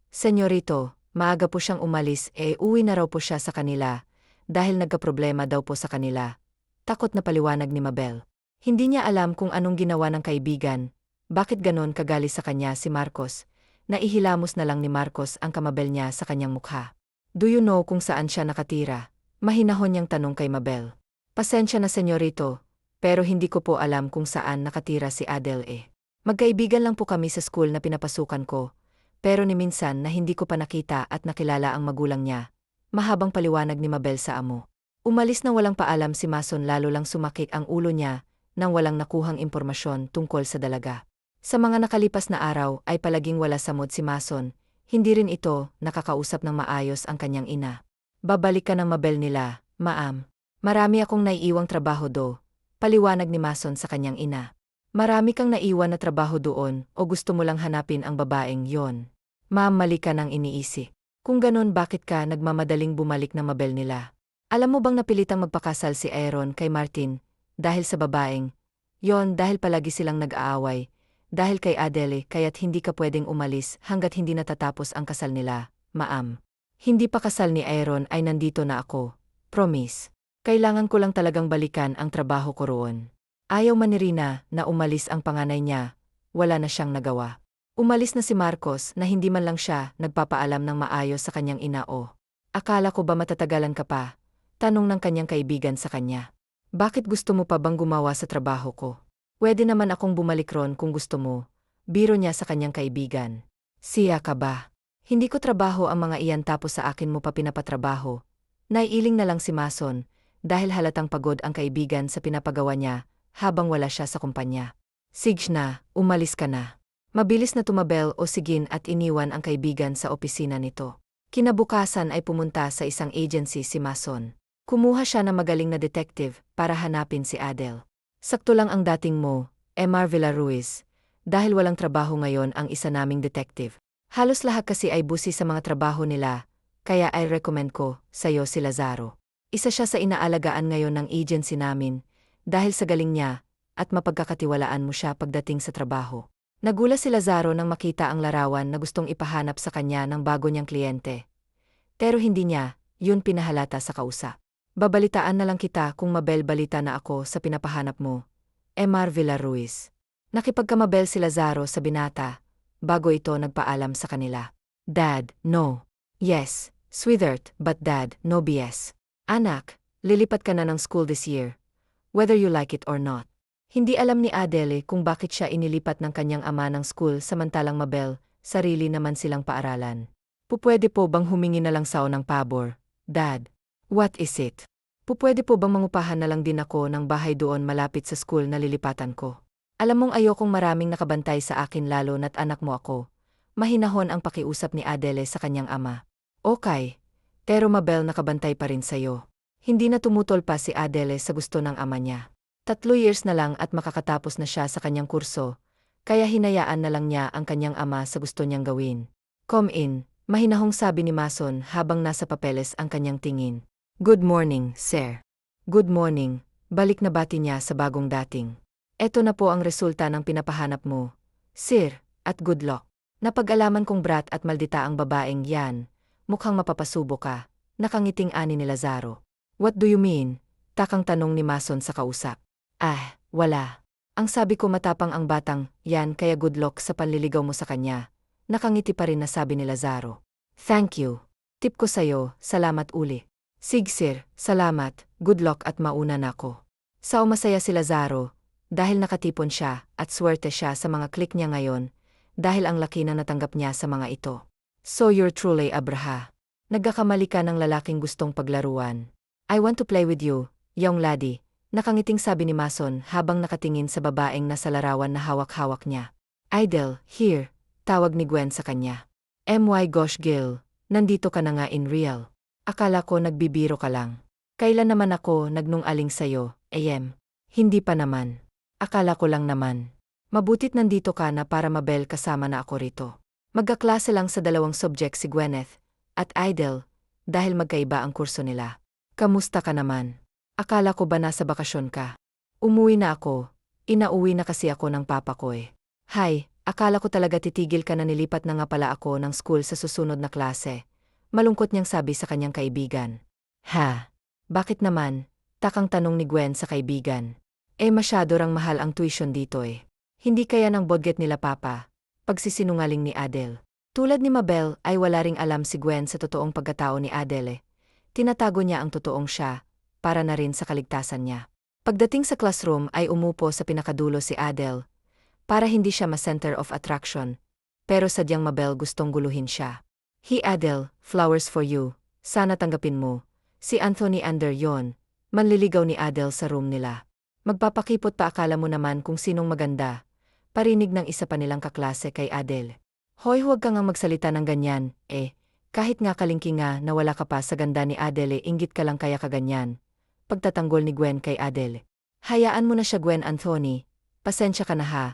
Senyorito, maaga po siyang umalis uwi na raw po siya sa kanila, dahil nagkaproblema daw po sa kanila. Takot na paliwanag ni Mabel. Hindi niya alam kung anong ginawa ng kaibigan, bakit ganon kagali sa kanya si Marcos. Naihilamos na lang ni Marcos ang kamabel niya sa kanyang mukha. Do you know kung saan siya nakatira? Mahinahon niyang tanong kay Mabel. Pasensya na senyorito, pero hindi ko po alam kung saan nakatira si Adele. Magkaibigan lang po kami sa school na pinapasukan ko, pero ni minsan na hindi ko pa nakita at nakilala ang magulang niya. Mahabang paliwanag ni Mabel sa amo. Umalis na walang paalam si Mason, lalo lang sumakit ang ulo niya nang walang nakuhang impormasyon tungkol sa dalaga. Sa mga nakalipas na araw ay palaging wala sa mood si Mason, hindi rin ito nakakausap ng maayos ang kanyang ina. Babalik ka ng Mabel nila, Maam. Marami akong naiiwang trabaho paliwanag ni Mason sa kanyang ina. Marami kang naiwan na trabaho doon o gusto mo lang hanapin ang babaeng yon? Ma'am, mali ka nang iniisip. Kung ganon, bakit ka nagmamadaling bumalik ng Mabel nila? Alam mo bang napilitang magpakasal si Aaron kay Martin dahil sa babaeng yon, dahil palagi silang nag-aaway, dahil kay Adele, kaya't hindi ka pwedeng umalis hanggat hindi natatapos ang kasal nila, Maam. Hindi pa kasal ni Aaron ay nandito na ako. Promise. Kailangan ko lang talagang balikan ang trabaho ko roon. Ayaw man ni Rina na umalis ang panganay niya, wala na siyang nagawa. Umalis na si Marcos na hindi man lang siya nagpapaalam ng maayos sa kanyang ina. Akala ko ba matatagalan ka pa? Tanong ng kanyang kaibigan sa kanya. Bakit gusto mo pa bang gumawa sa trabaho ko? Pwede naman akong bumalik ron kung gusto mo. Biro niya sa kanyang kaibigan. Siya ka ba? Hindi ko trabaho ang mga iyan tapos sa akin mo pa pinapatrabaho. Naiiling na lang si Mason dahil halatang pagod ang kaibigan sa pinapagawa niya habang wala siya sa kumpanya. Sige na, umalis ka na. Mabilis na tumabel o sigin at iniwan ang kaibigan sa opisina nito. Kinabukasan ay pumunta sa isang agency si Mason. Kumuha siya ng magaling na detective para hanapin si Adele. Sakto lang ang dating mo, Emar Villaruiz, dahil walang trabaho ngayon ang isa naming detective. Halos lahat kasi ay busy sa mga trabaho nila, kaya ay recommend ko sa'yo si Lazaro. Isa siya sa inaalagaan ngayon ng agency namin, dahil sa galing niya, at mapagkakatiwalaan mo siya pagdating sa trabaho. Nagula si Lazaro nang makita ang larawan na gustong ipahanap sa kanya ng bago niyang kliyente. Pero hindi niya yun pinahalata sa kausap. Babalitaan na lang kita kung Mabel, balita na ako sa pinapahanap mo, Emar Villaruiz. Nakipagkamabel si Lazaro sa binata, bago ito nagpaalam sa kanila. Dad, no. Yes, sweetheart, but Dad, no BS. Anak, lilipat ka na ng school this year. Whether you like it or not. Hindi alam ni Adele kung bakit siya inilipat ng kanyang ama ng school samantalang Mabel, sarili naman silang paaralan. Pupwede po bang humingi na lang sao ng pabor, Dad? What is it? Pupwede po bang mangupahan na lang din ako ng bahay doon malapit sa school na lilipatan ko? Alam mong ayokong maraming nakabantay sa akin lalo na't anak mo ako. Mahinahon ang pakiusap ni Adele sa kanyang ama. Okay. Pero Mabel, nakabantay pa rin sa'yo. Hindi na tumutol pa si Adele sa gusto ng ama niya. 3 years na lang at makakatapos na siya sa kanyang kurso, kaya hinayaan na lang niya ang kanyang ama sa gusto niyang gawin. Come in, mahinahong sabi ni Mason habang nasa papeles ang kanyang tingin. Good morning, sir. Good morning, balik na bati niya sa bagong dating. Eto na po ang resulta ng pinapahanap mo, sir, at good luck. Napag-alaman kong brat at maldita ang babaeng yan, mukhang mapapasubo ka, nakangiting ani ni Lazaro. What do you mean? Takang tanong ni Mason sa kausap. Wala. Ang sabi ko matapang ang batang yan kaya good luck sa panliligaw mo sa kanya. Nakangiti pa rin na sabi ni Lazaro. Thank you. Tip ko sa'yo, salamat uli. Sig sir, salamat, good luck at mauna na ako. Sao masaya si Lazaro, dahil nakatipon siya at swerte siya sa mga click niya ngayon, dahil ang laki na natanggap niya sa mga ito. So you're truly Abraha. Nagkakamali ka ng lalaking gustong paglaruan. I want to play with you, young laddie, nakangiting sabi ni Mason habang nakatingin sa babaeng nasa larawan na hawak-hawak niya. Idol, here, tawag ni Gwen sa kanya. My gosh Gil, nandito ka na nga in real. Akala ko nagbibiro ka lang. Kailan naman ako nagnungaling sa'yo, Hindi pa naman. Akala ko lang naman. Mabutit nandito ka na para Mabel kasama na ako rito. Magkaklase lang sa 2 subject si Gwyneth at Idol, dahil magkaiba ang kurso nila. Kamusta ka naman? Akala ko ba nasa bakasyon ka? Umuwi na ako, Inauwi na kasi ako ng papa ko eh. Hay, akala ko talaga titigil ka na, nilipat na nga pala ako ng school sa susunod na klase. Malungkot niyang sabi sa kanyang kaibigan. Ha? Bakit naman? Takang tanong ni Gwen sa kaibigan. Masyado rang mahal ang tuition dito eh. Hindi kaya ng budget nila papa. Pagsisinungaling ni Adele. Tulad ni Mabel ay wala ring alam si Gwen sa totoong pagkatao ni Adele. Tinatago niya ang totoong siya, para na rin sa kaligtasan niya. Pagdating sa classroom ay umupo sa pinakadulo si Adele, para hindi siya ma-center of attraction. Pero sadyang Mabel gustong guluhin siya. Hi Adele, flowers for you. Sana tanggapin mo. Si Anthony Ander yon. Manliligaw ni Adele sa room nila. Magpapakipot pa, akala mo naman kung sinong maganda. Parinig ng isa pa nilang kaklase kay Adele. Hoy, huwag kang magsalita ng ganyan, kahit nga kalingki nga na wala ka pa sa ganda ni Adele, inggit ka lang kaya kaganyan. Pagtatanggol ni Gwen kay Adele. Hayaan mo na siya Gwen Anthony, pasensya ka na ha,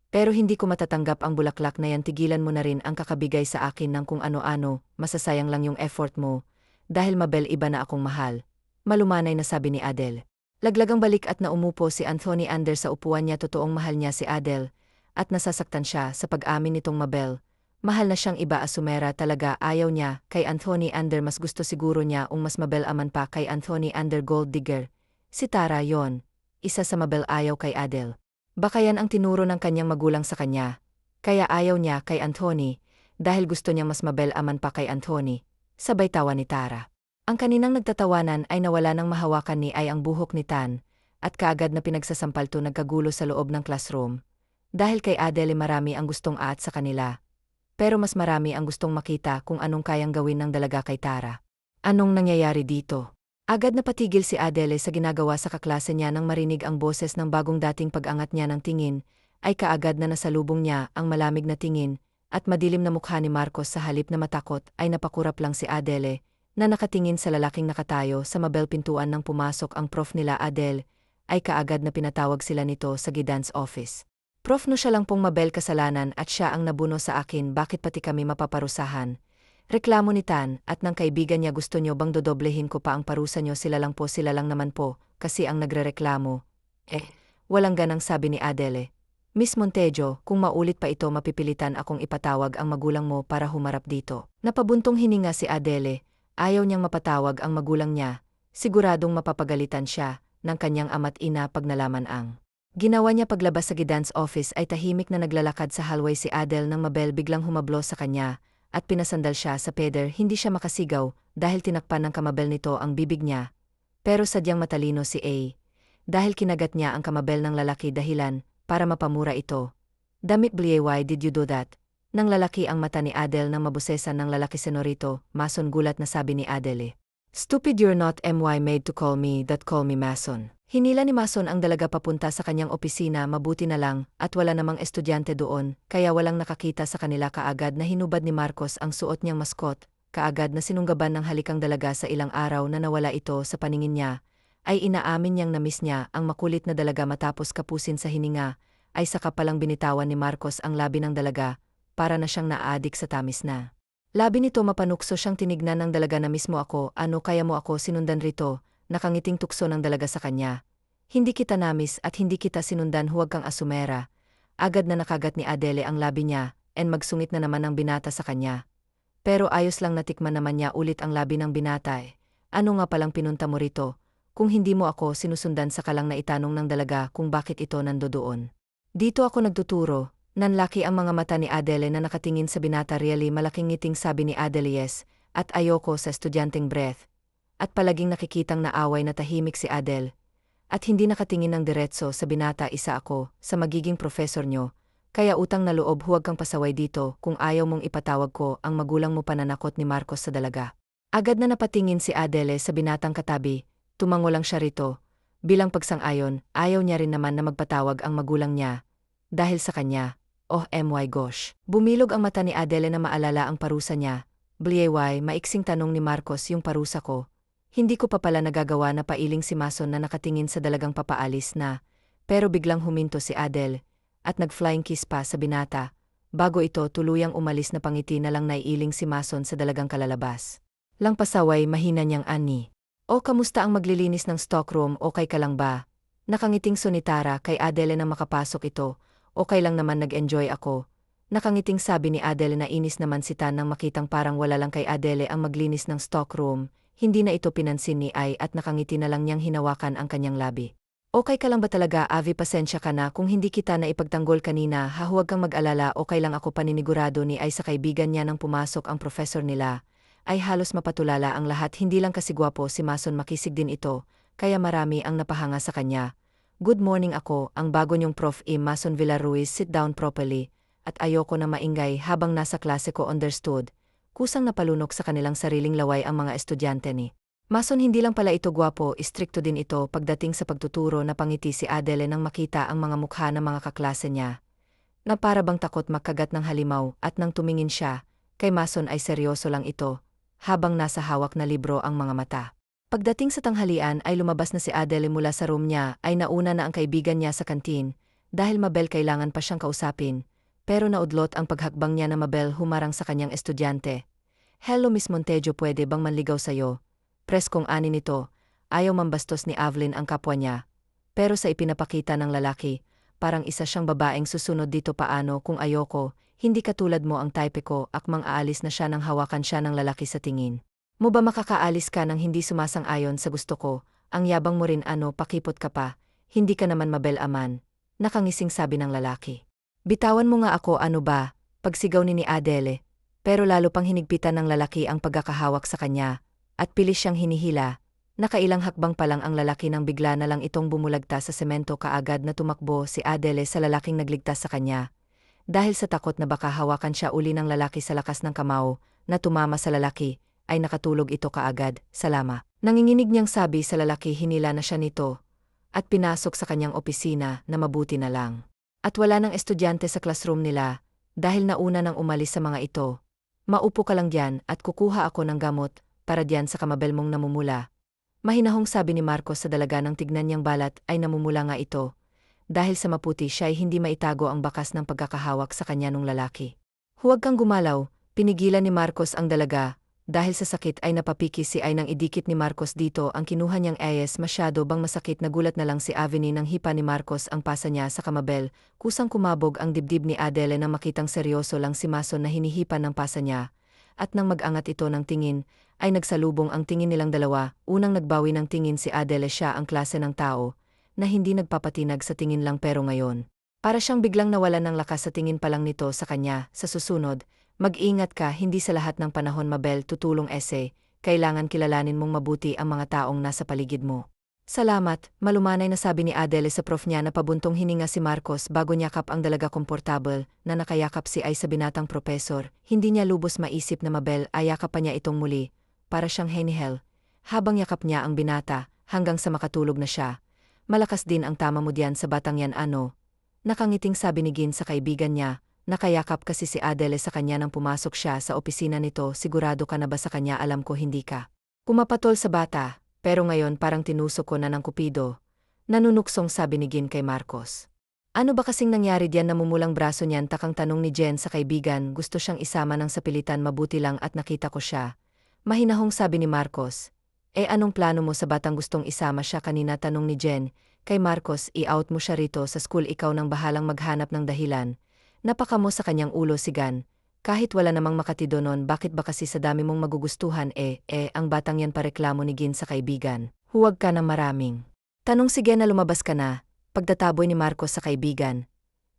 pero hindi ko matatanggap ang bulaklak na yan, tigilan mo na rin ang kakabigay sa akin ng kung ano-ano, masasayang lang yung effort mo, dahil Mabel iba na akong mahal. Malumanay na sabi ni Adele. Laglagang balik at naumupo si Anthony Ander sa upuan niya, totoong mahal niya si Adele, at nasasaktan siya sa pag-amin nitong Mabel. Mahal na siyang iba, asumera talaga, ayaw niya kay Anthony Ander, mas gusto siguro niya mas Mabel aman pa kay Anthony Ander, gold digger. Si Tara yon, isa sa Mabel, ayaw kay Adele. Baka yan ang tinuro ng kanyang magulang sa kanya, kaya ayaw niya kay Anthony, dahil gusto niya mas Mabel aman pa kay Anthony. Sabay tawa ni Tara. Ang kaninang nagtatawanan ay nawala ng mahawakan ni ay ang buhok ni Tan, at kaagad na pinagsasampalto nagkagulo sa loob ng classroom. Dahil kay Adele marami ang gustong aat sa kanila. Pero mas marami ang gustong makita kung anong kayang gawin ng dalaga kay Tara. Anong nangyayari dito? Agad napatigil si Adele sa ginagawa sa kaklase niya nang marinig ang boses ng bagong dating pag-angat niya ng tingin, ay kaagad na nasalubong niya ang malamig na tingin, at madilim na mukha ni Marcos. Sa halip na matakot ay napakurap lang si Adele, na nakatingin sa lalaking nakatayo sa Mabel. Pintuan nang pumasok ang prof nila Adele, ay kaagad na pinatawag sila nito sa guidance office. Prof, no siya lang pong Mabel kasalanan at siya ang nabuno sa akin, bakit pati kami mapaparusahan? Reklamo ni Tan at ng kaibigan niya, gusto nyo bang dodoblehin ko pa ang parusa nyo? Sila lang naman po, kasi ang nagrereklamo. Walang ganang sabi ni Adele. Miss Montejo, kung maulit pa ito mapipilitan akong ipatawag ang magulang mo para humarap dito. Napabuntong hininga si Adele, ayaw niyang mapatawag ang magulang niya, siguradong mapapagalitan siya ng kanyang ama't ina pag nalaman ang ginawa niya. Paglabas sa guidance office ay tahimik na naglalakad sa hallway si Adele nang Mabel biglang humablo sa kanya at pinasandal siya sa peder. Hindi siya makasigaw dahil tinakpan ng kamabel nito ang bibig niya. Pero sadyang matalino si A. Dahil kinagat niya ang kamabel ng lalaki dahilan para mapamura ito. Damit blie, why did you do that? Nang lalaki ang mata ni Adele nang mabusesan ng lalaki. Senorito Mason, gulat na sabi ni Adele. Stupid, you're not my made to call me that, call me Mason. Hinila ni Mason ang dalaga papunta sa kanyang opisina. Mabuti na lang at wala namang estudyante doon, kaya walang nakakita sa kanila. Kaagad na hinubad ni Marcos ang suot niyang maskot, kaagad na sinunggaban ng halikang dalaga. Sa ilang araw na nawala ito sa paningin niya, ay inaamin niyang namiss niya ang makulit na dalaga. Matapos kapusin sa hininga, ay saka palang binitawan ni Marcos ang labi ng dalaga, para na siyang naadik sa tamis na labi nito. Mapanukso siyang tinignan ng dalaga. Na mismo ako, ano kaya mo ako sinundan rito? Nakangiting tukso ng dalaga sa kanya. Hindi kita namis at hindi kita sinundan, huwag kang asumera. Agad na nakagat ni Adele ang labi niya, and magsungit na naman ang binata sa kanya. Pero ayos lang, natikman naman niya ulit ang labi ng binata. Ano nga palang pinunta mo rito? Kung hindi mo ako sinusundan, sa kalang na itanong ng dalaga kung bakit ito nandoon. Dito ako nagtuturo. Nanlaki ang mga mata ni Adele na nakatingin sa binata. Really, malaking ngiting sabi ni Adele. Yes, at ayoko sa estudyanteng breath. At palaging nakikitang naaway na tahimik si Adele. At hindi nakatingin ng diretso sa binata. Isa ako sa magiging professor nyo, kaya utang na loob, huwag kang pasaway dito kung ayaw mong ipatawag ko ang magulang mo. Pananakot ni Marcos sa dalaga. Agad na napatingin si Adele sa binatang katabi, tumango lang siya rito. Bilang pagsang-ayon, ayaw niya rin naman na magpatawag ang magulang niya. Dahil sa kanya, oh my gosh. Bumilog ang mata ni Adele na maalala ang parusa niya. Blie, maiksing tanong ni Marcos, yung parusa ko. Hindi ko pa pala nagagawa na pailing si Mason na nakatingin sa dalagang papaalis na, pero biglang huminto si Adele, at nag-flying kiss pa sa binata. Bago ito tuluyang umalis, na pangiti na lang naiiling si Mason sa dalagang kalalabas. Lang pasaway, mahina niyang ani. O kamusta ang maglilinis ng stockroom, okay ka lang ba? Nakangiting Sonitara kay Adele na makapasok ito, okay lang naman nag-enjoy ako. Nakangiting sabi ni Adele na inis naman si Tan nang makitang parang wala lang kay Adele ang maglinis ng stockroom, hindi na ito pinansin ni Ai at nakangiti na lang niyang hinawakan ang kanyang labi. Okay ka lang ba talaga Avi pasensya ka na kung hindi kita na ipagtanggol kanina huwag kang mag-alala okay lang ako paninigurado ni Ai sa kaibigan niya nang pumasok ang professor nila. Ay halos mapatulala ang lahat hindi lang kasi gwapo si Mason makisig din ito, kaya marami ang napahanga sa kanya. Good morning ako, ang bago niyong Prof. Mason Villaruiz sit down properly, at ayoko na maingay habang nasa klase ko understood. Kusang napalunok sa kanilang sariling laway ang mga estudyante ni Mason hindi lang pala ito gwapo, istrikto din ito pagdating sa pagtuturo na pangiti si Adele nang makita ang mga mukha ng mga kaklase niya. Na para bang takot magkagat ng halimaw at nang tumingin siya, kay Mason ay seryoso lang ito, habang nasa hawak na libro ang mga mata. Pagdating sa tanghalian ay lumabas na si Adele mula sa room niya ay nauna na ang kaibigan niya sa kantin, dahil Mabel kailangan pa siyang kausapin, pero naudlot ang paghakbang niya na Mabel humarang sa kanyang estudyante. Hello Miss Montejo pwede bang manligaw sa'yo? Preskong ani nito, ayaw mambastos ni Evelyn ang kapwa niya. Pero sa ipinapakita ng lalaki, parang isa siyang babaeng susunod dito paano kung ayoko, hindi katulad mo ang type ko akmang aalis na siya nang hawakan siya ng lalaki sa tingin. Mo ba makakaalis ka nang hindi sumasang-ayon sa gusto ko, ang yabang mo rin pakipot ka pa, hindi ka naman Mabel aman, nakangising sabi ng lalaki. Bitawan mo nga ako ano ba, pagsigaw ni Adele, pero lalo pang hinigpitan ng lalaki ang pagkakahawak sa kanya, at pilis siyang hinihila. Nakailang hakbang pa lang ang lalaki nang bigla na lang itong bumulagta sa semento kaagad na tumakbo si Adele sa lalaking nagligtas sa kanya. Dahil sa takot na baka hawakan siya uli ng lalaki sa lakas ng kamao, na tumama sa lalaki, ay nakatulog ito kaagad, salama. Nanginginig niyang sabi sa lalaki hinila na siya nito, at pinasok sa kanyang opisina na mabuti na lang. At wala ng estudyante sa classroom nila, dahil nauna nang umalis sa mga ito. Maupo ka lang diyan at kukuha ako ng gamot, para diyan sa kamabel mong namumula. Mahinahong sabi ni Marcos sa dalaga nang tignan niyang balat ay namumula nga ito. Dahil sa maputi siya ay hindi maitago ang bakas ng pagkakahawak sa kanya nung lalaki. Huwag kang gumalaw, pinigilan ni Marcos ang dalaga. Dahil sa sakit ay napapiki si Ay nang idikit ni Marcos dito ang kinuha niyang ayes masyado bang masakit nagulat na lang si Aveni nang hipa ni Marcos ang pasa niya sa kamabel, kusang kumabog ang dibdib ni Adele nang makitang seryoso lang si Mason na hinihipan ng pasa niya. At nang mag-angat ito ng tingin, ay nagsalubong ang tingin nilang dalawa, unang nagbawi ng tingin si Adele siya ang klase ng tao, na hindi nagpapatinag sa tingin lang pero ngayon. Para siyang biglang nawalan ng lakas sa tingin pa lang nito sa kanya, sa susunod. Mag-ingat ka hindi sa lahat ng panahon Mabel tutulong ese, kailangan kilalanin mong mabuti ang mga taong nasa paligid mo. Salamat, malumanay na sabi ni Adele sa prof niya na pabuntong hininga si Marcos bago niyakap ang dalaga komportable na nakayakap si Ay sa binatang propesor, hindi niya lubos maisip na Mabel ayakap pa niya itong muli, para siyang henihel. Habang yakap niya ang binata, hanggang sa makatulog na siya. Malakas din ang tama mo diyan sa batang yan ano. Nakangiting sabi ni Gin sa kaibigan niya. Nakayakap kasi si Adele sa kanya nang pumasok siya sa opisina nito sigurado ka na ba sa kanya alam ko hindi ka. Pumapatol sa bata, pero ngayon parang tinusok ko na ng kupido. Nanunuksong sabi ni Gin kay Marcos. Ano ba kasing nangyari diyan namumulang braso niyan takang tanong ni Jen sa kaibigan gusto siyang isama ng sapilitan mabuti lang at nakita ko siya. Mahinahong sabi ni Marcos. Anong plano mo sa batang gustong isama siya kanina tanong ni Jen. Kay Marcos i-out mo siya rito sa school ikaw nang bahalang maghanap ng dahilan. Napaka mo sa kanyang ulo sigan, kahit wala namang makatido nun bakit ba kasi sa dami mong magugustuhan ang batang yan pareklamo ni Gin sa kaibigan, huwag ka na maraming. Tanong si Gen na lumabas ka na, pagtataboy ni Marcos sa kaibigan.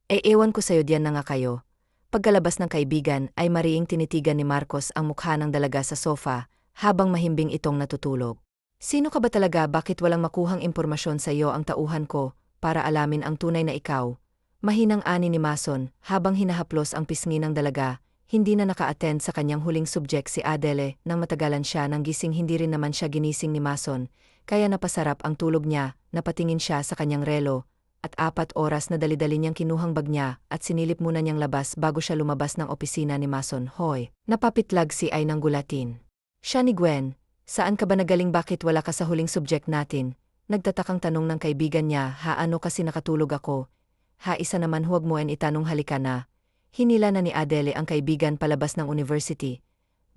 Ewan ko sa'yo diyan na nga kayo. Pagkalabas ng kaibigan ay mariing tinitigan ni Marcos ang mukha ng dalaga sa sofa, habang mahimbing itong natutulog. Sino ka ba talaga bakit walang makuhang impormasyon sa iyo ang tauhan ko, para alamin ang tunay na ikaw? Mahinang ani ni Mason, habang hinahaplos ang pisngi ng dalaga, hindi na naka-attend sa kanyang huling subject si Adele nang matagalan siya nang gising hindi rin naman siya ginising ni Mason, kaya napasarap ang tulog niya, napatingin siya sa kanyang relo, at 4 oras na dali-dali niyang kinuhang bag niya at sinilip muna niyang labas bago siya lumabas ng opisina ni Mason. Hoy, napapitlag si Ay ng gulatin. Siya ni Gwen, saan ka ba nagaling bakit wala ka sa huling subject natin? Nagtatakang tanong ng kaibigan niya ano kasi nakatulog ako. Isa naman huwag mo itanong halika na. Hinila na ni Adele ang kaibigan palabas ng university.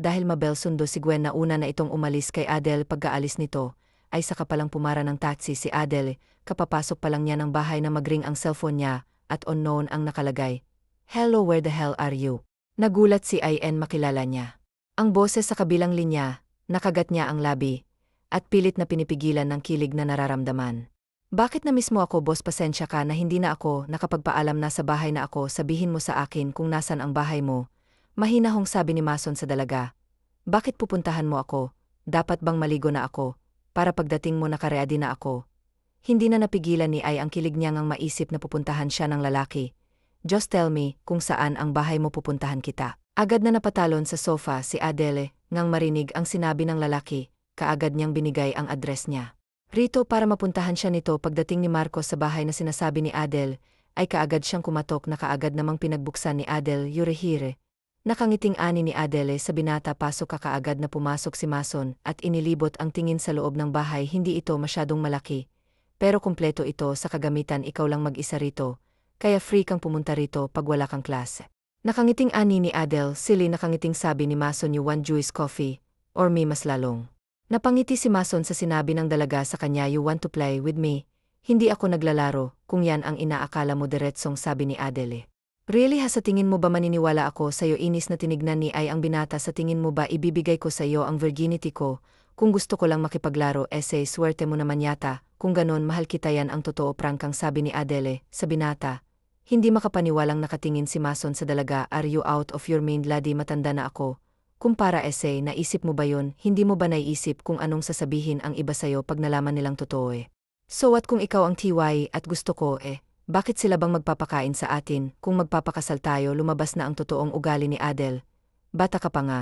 Dahil Mabel sundo si Gwen na una na itong umalis kay Adele pagkaalis nito, ay saka palang pumara ng taxi si Adele, kapapasok pa lang niya ng bahay na magring ang cellphone niya at unknown ang nakalagay. Hello, where the hell are you? Nagulat si IN makilala niya. Ang boses sa kabilang linya, nakagat niya ang labi, at pilit na pinipigilan ng kilig na nararamdaman. Bakit na mismo ako, boss? Pasensya ka na hindi na ako nakapagpaalam na sa bahay na ako. Sabihin mo sa akin kung nasan ang bahay mo. Mahinahong sabi ni Mason sa dalaga. Bakit pupuntahan mo ako? Dapat bang maligo na ako? Para pagdating mo nakaready na ako. Hindi na napigilan ni Ay ang kilig niya ngang maisip na pupuntahan siya ng lalaki. Just tell me kung saan ang bahay mo, pupuntahan kita. Agad na napatalon sa sofa si Adele ngang marinig ang sinabi ng lalaki. Kaagad niyang binigay ang address niya. Rito para mapuntahan siya nito. Pagdating ni Marcos sa bahay na sinasabi ni Adele, ay kaagad siyang kumatok na kaagad namang pinagbuksan ni Adele Yurehire. Nakangiting ani ni Adele sa binata. Pasok ka. Kaagad na pumasok si Mason at inilibot ang tingin sa loob ng bahay. Hindi ito masyadong malaki, pero kumpleto ito sa kagamitan. Ikaw lang mag-isa rito, kaya free kang pumunta rito pag wala kang klase. Nakangiting ani ni Adele. Silly. Nakangiting sabi ni Mason, you want juice coffee? Or me mas lalong? Napangiti si Mason sa sinabi ng dalaga sa kanya, you want to play with me? Hindi ako naglalaro, kung yan ang inaakala mo, diretsong sabi ni Adele. Really ha, sa tingin mo ba maniniwala ako sa'yo? Inis na tinignan ni Ay ang binata. Sa tingin mo ba ibibigay ko sa'yo ang virginity ko? Kung gusto ko lang makipaglaro, swerte mo naman yata. Kung ganon, mahal kita, yan ang totoo, prangkang sabi ni Adele sa binata. Hindi makapaniwalang nakatingin si Mason sa dalaga. Are you out of your mind, laddie? Matanda na ako. Kumpara naisip mo ba yun? Hindi mo ba naiisip kung anong sasabihin ang iba sa'yo pag nalaman nilang totoo? So what kung ikaw ang TY at gusto ko bakit sila bang magpapakain sa atin? Kung magpapakasal tayo, lumabas na ang totoong ugali ni Adele. Bata ka pa nga.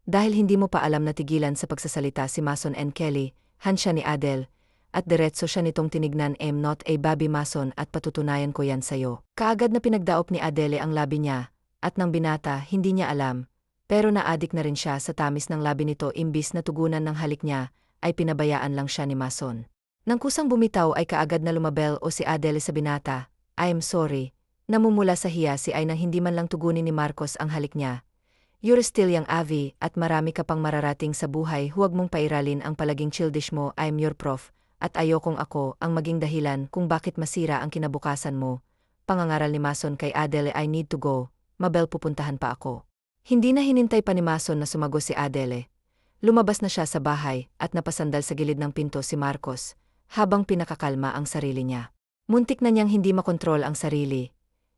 Dahil hindi mo pa alam na tigilan sa pagsasalita si Mason and Kelly, hansya ni Adele, at diretso siya nitong tinignan. I'm not a baby, Mason, at patutunayan ko yan sa'yo. Kaagad na pinagdaop ni Adele ang labi niya, at ng binata hindi niya alam. Pero naadik na rin siya sa tamis ng labi nito. Imbis na tugunan ng halik niya, ay pinabayaan lang siya ni Mason. Nang kusang bumitaw ay kaagad na lumabel si Adele sa binata. I'm sorry. Namumula sa hiya si Ay nang hindi man lang tugunin ni Marcos ang halik niya. You're still young, Avi, at marami ka pang mararating sa buhay. Huwag mong pairalin ang palaging childish mo. I'm your prof, at ayokong ako ang maging dahilan kung bakit masira ang kinabukasan mo. Pangangaral ni Mason kay Adele. I need to go. Mabel, pupuntahan pa ako. Hindi na hinintay pa ni Mason na sumagot si Adele. Lumabas na siya sa bahay at napasandal sa gilid ng pinto si Marcos, habang pinakakalma ang sarili niya. Muntik na niyang hindi makontrol ang sarili,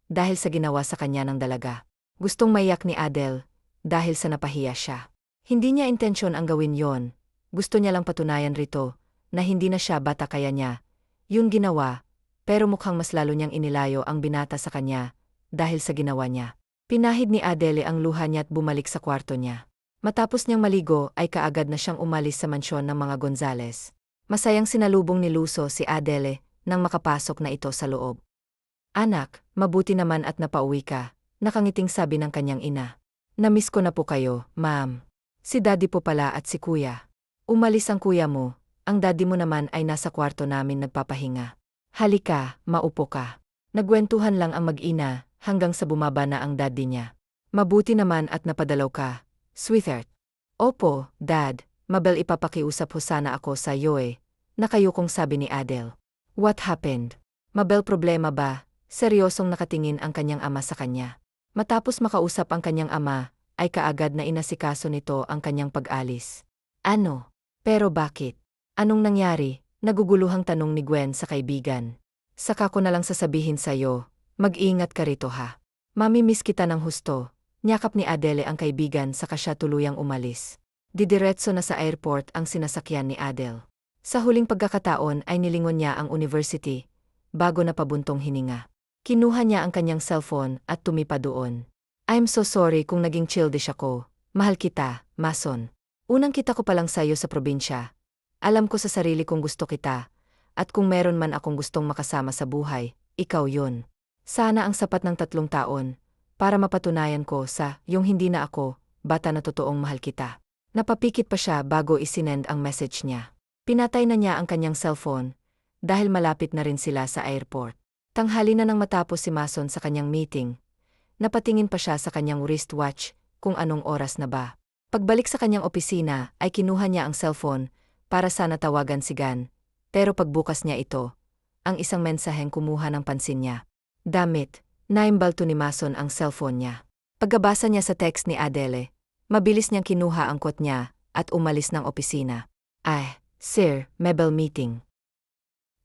dahil sa ginawa sa kanya ng dalaga. Gustong maiyak ni Adele, dahil sa napahiya siya. Hindi niya intensyon ang gawin yon. Gusto niya lang patunayan rito, na hindi na siya bata, kaya niya yun ginawa, pero mukhang mas lalo niyang inilayo ang binata sa kanya, dahil sa ginawa niya. Pinahid ni Adele ang luha niya at bumalik sa kwarto niya. Matapos niyang maligo ay kaagad na siyang umalis sa mansyon ng mga Gonzales. Masayang sinalubong ni Luso si Adele nang makapasok na ito sa loob. Anak, mabuti naman at napauwi ka, nakangiting sabi ng kanyang ina. Namiss ko na po kayo, ma'am. Si daddy po pala at si kuya. Umalis ang kuya mo, ang daddy mo naman ay nasa kwarto namin nagpapahinga. Halika, maupo ka. Nagwentuhan lang ang mag-ina, hanggang sa bumaba na ang daddy niya. Mabuti naman at napadalaw ka, sweetheart. Opo, dad, Mabel, ipapakiusap ho sana ako sa iyo nakayukong sabi ni Adele. What happened? Mabel, problema ba? Seryosong nakatingin ang kanyang ama sa kanya. Matapos makausap ang kanyang ama, ay kaagad na inasikaso nito ang kanyang pag-alis. Ano? Pero bakit? Anong nangyari? Naguguluhang tanong ni Gwen sa kaibigan. Saka ko na lang sasabihin sa'yo. Mag-ingat ka rito ha. Mamimiss kita ng husto. Nyakap ni Adele ang kaibigan saka siya tuluyang umalis. Didiretso na sa airport ang sinasakyan ni Adele. Sa huling pagkakataon ay nilingon niya ang university, bago na pabuntong hininga. Kinuha niya ang kanyang cellphone at tumipa doon. I'm so sorry kung naging childish ako. Mahal kita, Mason. Unang kita ko palang sayo sa probinsya. Alam ko sa sarili kong gusto kita, at kung meron man akong gustong makasama sa buhay, ikaw yun. Sana ang sapat ng 3 taon, para mapatunayan ko sa yung hindi na ako, bata na totoong mahal kita. Napapikit pa siya bago isinend ang message niya. Pinatay na niya ang kanyang cellphone, dahil malapit na rin sila sa airport. Tanghali na nang matapos si Mason sa kanyang meeting. Napatingin pa siya sa kanyang wristwatch, kung anong oras na ba. Pagbalik sa kanyang opisina, ay kinuha niya ang cellphone, para sana tawagan si Gan. Pero pagbukas niya ito, ang isang mensaheng kumuha ng pansin niya. Damit, naimbalto ni Mason ang cellphone niya. Pagkabasa niya sa text ni Adele, mabilis niyang kinuha ang kot niya at umalis ng opisina. Ay, sir, Mabel meeting.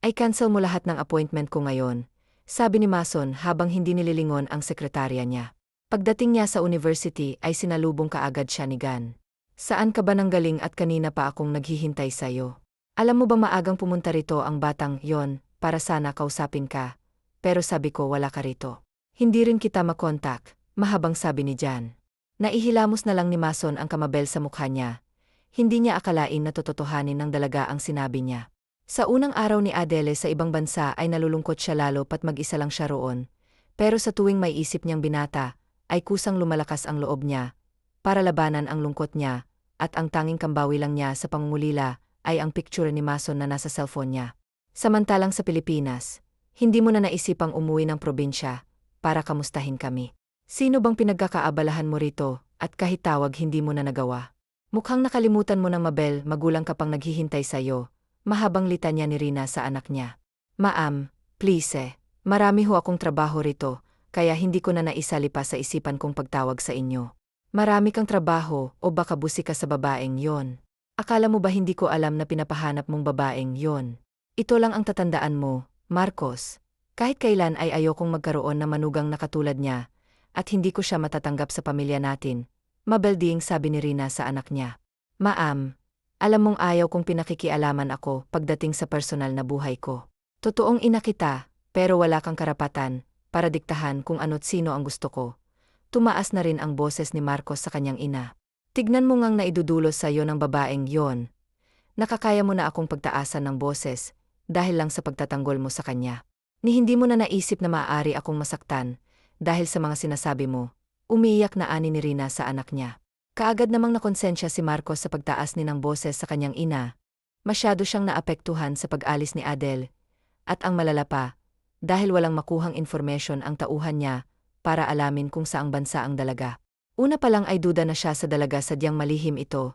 Ay cancel mo lahat ng appointment ko ngayon, sabi ni Mason habang hindi nililingon ang sekretarya niya. Pagdating niya sa university ay sinalubong kaagad siya ni Gan. Saan ka ba nanggaling at kanina pa akong naghihintay sa'yo? Alam mo ba maagang pumunta rito ang batang yon para sana kausapin ka, pero sabi ko wala ka rito. Hindi rin kita makontak, mahabang sabi ni Jan. Naihilamos na lang ni Mason ang kamabel sa mukha niya. Hindi niya akalain na tototohanin ng dalaga ang sinabi niya. Sa unang araw ni Adele sa ibang bansa ay nalulungkot siya lalo pat mag-isa lang siya roon. Pero sa tuwing may isip niyang binata, ay kusang lumalakas ang loob niya para labanan ang lungkot niya, at ang tanging kambawi lang niya sa pangungulila ay ang picture ni Mason na nasa cellphone niya. Samantalang sa Pilipinas, hindi mo na naisipang umuwi ng probinsya para kamustahin kami. Sino bang pinagkakaabalahan mo rito at kahit tawag hindi mo na nagawa? Mukhang nakalimutan mo ng Mabel, magulang ka pang naghihintay sa'yo, mahabang litanya ni Rina sa anak niya. Ma'am, please marami ho akong trabaho rito, kaya hindi ko na naisalipa sa isipan kong pagtawag sa inyo. Marami kang trabaho o baka busi ka sa babaeng yon? Akala mo ba hindi ko alam na pinapahanap mong babaeng yon? Ito lang ang tatandaan mo, Marcos. Kahit kailan ay ayokong magkaroon na manugang na katulad niya, at hindi ko siya matatanggap sa pamilya natin, mabelding sabi ni Rina sa anak niya. Ma'am, alam mong ayaw kong pinakikialaman ako pagdating sa personal na buhay ko. Totoong ina kita, pero wala kang karapatan para diktahan kung ano't sino ang gusto ko. Tumaas na rin ang boses ni Marcos sa kanyang ina. Tignan mo ngang naidudulos sa iyo ng babaeng yon. Nakakaya mo na akong pagtaasan ng boses dahil lang sa pagtatanggol mo sa kanya. Ni hindi mo na naisip na maaari akong masaktan dahil sa mga sinasabi mo. Umiiyak na ani ni Rina sa anak niya. Kaagad namang nakonsensya si Marcos sa pagtaas ni ng boses sa kanyang ina. Masyado siyang naapektuhan sa pag-alis ni Adele. At ang malala pa, dahil walang makuhang information ang tauhan niya para alamin kung saang bansa ang dalaga. Una pa lang ay duda na siya sa dalaga sadyang malihim ito.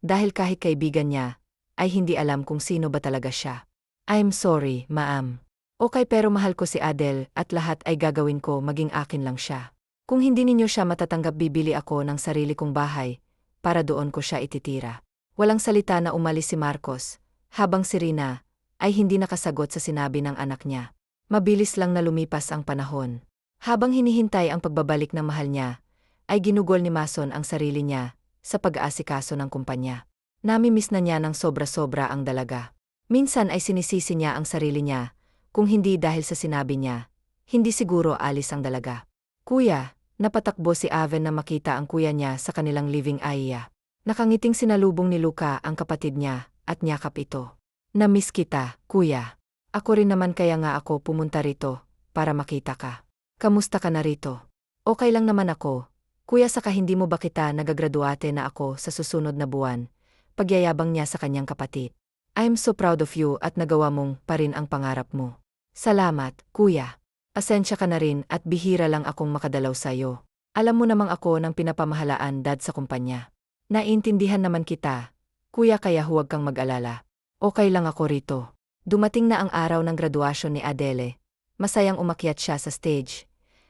Dahil kahit kaibigan niya, ay hindi alam kung sino ba talaga siya. I'm sorry, ma'am. Okay pero mahal ko si Adele at lahat ay gagawin ko maging akin lang siya. Kung hindi ninyo siya matatanggap bibili ako ng sarili kong bahay, para doon ko siya ititira. Walang salita na umalis si Marcos, habang si Rina ay hindi nakasagot sa sinabi ng anak niya. Mabilis lang na lumipas ang panahon. Habang hinihintay ang pagbabalik ng mahal niya, ay ginugol ni Mason ang sarili niya sa pag-aasikaso ng kumpanya. Namimiss na niya ng sobra-sobra ang dalaga. Minsan ay sinisisi niya ang sarili niya, kung hindi dahil sa sinabi niya, hindi siguro alis ang dalaga. Kuya, napatakbo si Aven na makita ang kuya niya sa kanilang living area. Nakangiting sinalubong ni Luca ang kapatid niya at niyakap ito. Namiss kita, kuya. Ako rin naman kaya nga ako pumunta rito para makita ka. Kamusta ka na rito? Okay lang naman ako. Kuya saka hindi mo ba kita nagagraduate na ako sa susunod na buwan? Pagyayabang niya sa kanyang kapatid. I'm so proud of you at nagawa mong pa rin ang pangarap mo. Salamat, kuya. Asensya ka na rin at bihira lang akong makadalaw sa'yo. Alam mo namang ako ng pinapamahalaan dad sa kumpanya. Naintindihan naman kita, kuya kaya huwag kang mag-alala. Okay lang ako rito. Dumating na ang araw ng graduasyon ni Adele. Masayang umakyat siya sa stage.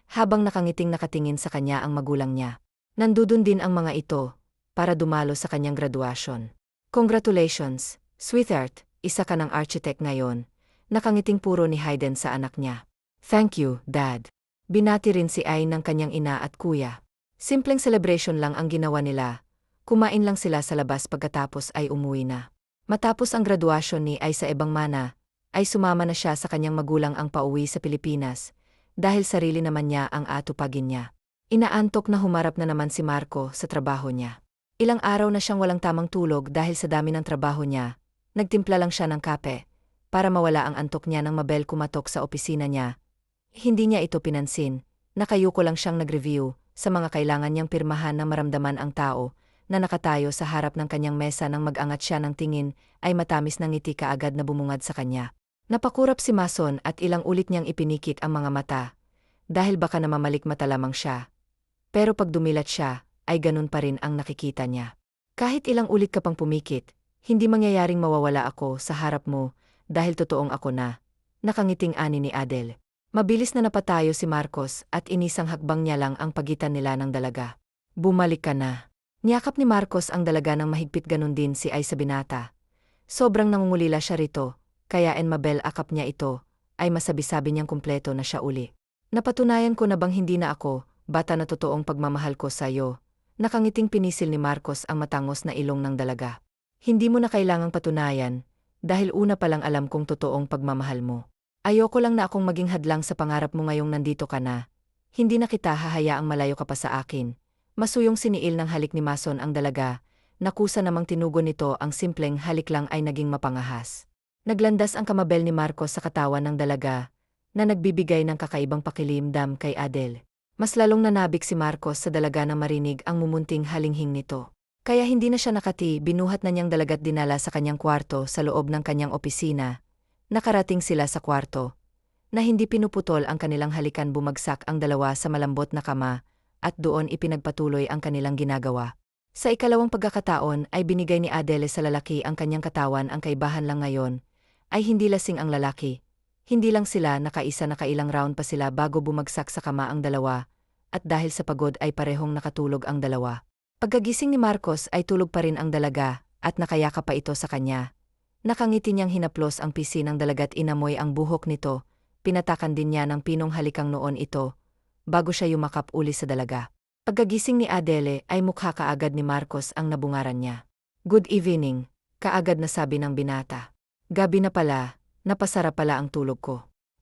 Habang nakangiting nakatingin sa kanya ang magulang niya. Nandudun din ang mga ito para dumalo sa kanyang graduasyon. Congratulations, sweetheart, isa ka ng architect ngayon. Nakangiting puro ni Hayden sa anak niya. Thank you, Dad. Binati rin si Ay ng kanyang ina at kuya. Simpleng celebration lang ang ginawa nila. Kumain lang sila sa labas pagkatapos ay umuwi na. Matapos ang graduasyon ni Ay sa ibang mana, ay sumama na siya sa kanyang magulang ang pauwi sa Pilipinas, dahil sarili naman niya ang atupagin niya. Inaantok na humarap na naman si Marco sa trabaho niya. Ilang araw na siyang walang tamang tulog dahil sa dami ng trabaho niya. Nagtimpla lang siya ng kape, para mawala ang antok niya nang Mabel kumatok sa opisina niya. Hindi niya ito pinansin, nakayuko lang siyang nag-review sa mga kailangan niyang pirmahan na maramdaman ang tao na nakatayo sa harap ng kanyang mesa nang mag-angat siya ng tingin ay matamis ng ngiti kaagad na bumungad sa kanya. Napakurap si Mason at ilang ulit niyang ipinikit ang mga mata, dahil baka namamalik mata lamang siya. Pero pag dumilat siya, ay ganun pa rin ang nakikita niya. Kahit ilang ulit ka pang pumikit, hindi mangyayaring mawawala ako sa harap mo dahil totoong ako na. Nakangiting ani ni Adele. Mabilis na napatayo si Marcos at inisang hakbang niya lang ang pagitan nila ng dalaga. Bumalik ka na. Niyakap ni Marcos ang dalaga ng mahigpit, ganun din si Ay sa binata. Sobrang nangungulila siya rito, kaya Mabel akap niya ito, ay masabi-sabi niyang kumpleto na siya uli. Napatunayan ko na bang hindi na ako, bata na totoong pagmamahal ko sa iyo. Nakangiting pinisil ni Marcos ang matangos na ilong ng dalaga. Hindi mo na kailangang patunayan, dahil una pa lang alam kong totoong pagmamahal mo. Ayoko lang na akong maging hadlang sa pangarap mo ngayong nandito ka na. Hindi na kita hahayaang malayo ka pa sa akin. Masuyong siniil ng halik ni Mason ang dalaga, nakusa namang tinugon nito ang simpleng halik lang ay naging mapangahas. Naglandas ang kamabel ni Marcos sa katawan ng dalaga, na nagbibigay ng kakaibang pakilimdam kay Adele. Mas lalong nanabik si Marcos sa dalaga na marinig ang mumunting halinghing nito. Kaya hindi na siya nakati, binuhat na niyang dalagat dinala sa kanyang kwarto sa loob ng kanyang opisina. Nakarating sila sa kwarto, na hindi pinuputol ang kanilang halikan, bumagsak ang dalawa sa malambot na kama, at doon ipinagpatuloy ang kanilang ginagawa. Sa ikalawang pagkakataon ay binigay ni Adele sa lalaki ang kanyang katawan. Ang kaibahan lang ngayon ay hindi lasing ang lalaki. Hindi lang sila nakaisa, nakailang round pa sila bago bumagsak sa kama ang dalawa, at dahil sa pagod ay parehong nakatulog ang dalawa. Pagkagising ni Marcos ay tulog pa rin ang dalaga, at nakayakap pa ito sa kanya. Nakangiti niyang hinaplos ang pisi ng dalagat, inamoy ang buhok nito, pinatakan din niya ng pinong halikang noon ito, bago siya yumakap uli sa dalaga. Pagkagising ni Adele ay mukha kaagad ni Marcos ang nabungaran niya. "Good evening," kaagad na sabi ng binata. "Gabi na pala, napasarap pala ang tulog ko.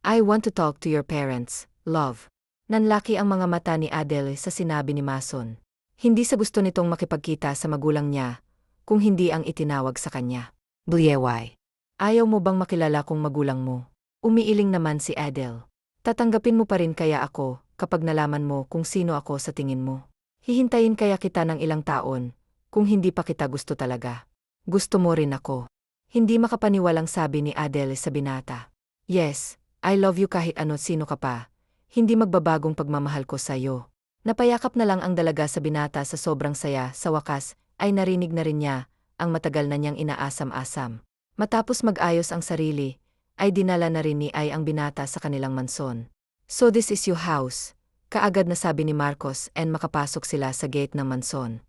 I want to talk to your parents, love." Nanlaki ang mga mata ni Adele sa sinabi ni Mason. Hindi sa gusto nitong makipagkita sa magulang niya, kung hindi ang itinawag sa kanya. "Blieway, ayaw mo bang makilala kong magulang mo?" Umiiling naman si Adele. "Tatanggapin mo pa rin kaya ako, kapag nalaman mo kung sino ako sa tingin mo? Hihintayin kaya kita ng ilang taon, kung hindi pa kita gusto talaga? Gusto mo rin ako?" Hindi makapaniwalang sabi ni Adele sa binata. "Yes, I love you kahit ano sino ka pa. Hindi magbabagong pagmamahal ko sa iyo." Napayakap na lang ang dalaga sa binata sa sobrang saya. Sa wakas, ay narinig na rin niya ang matagal na niyang inaasam-asam. Matapos mag-ayos ang sarili, ay dinala na rin ni Ay ang binata sa kanilang manson. "So this is your house," kaagad na sabi ni Marcos, and makapasok sila sa gate ng manson.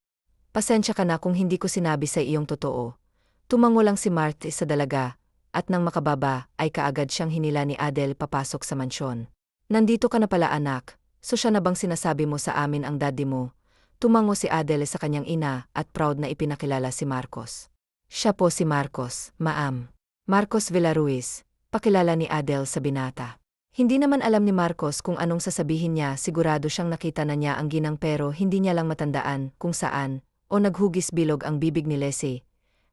"Pasensya ka na kung hindi ko sinabi sa iyong totoo." Tumango lang si Marty sa dalaga, at nang makababa ay kaagad siyang hinila ni Adele papasok sa mansyon. "Nandito ka na pala anak, so siya na bang sinasabi mo sa amin ang daddy mo?" Tumango si Adele sa kanyang ina at proud na ipinakilala si Marcos. "Siya po si Marcos, ma'am. Marcos Villaruiz," pakilala ni Adele sa binata. Hindi naman alam ni Marcos kung anong sasabihin niya, sigurado siyang nakita na niya ang ginang pero hindi niya lang matandaan kung saan, o naghugis bilog ang bibig ni Leslie.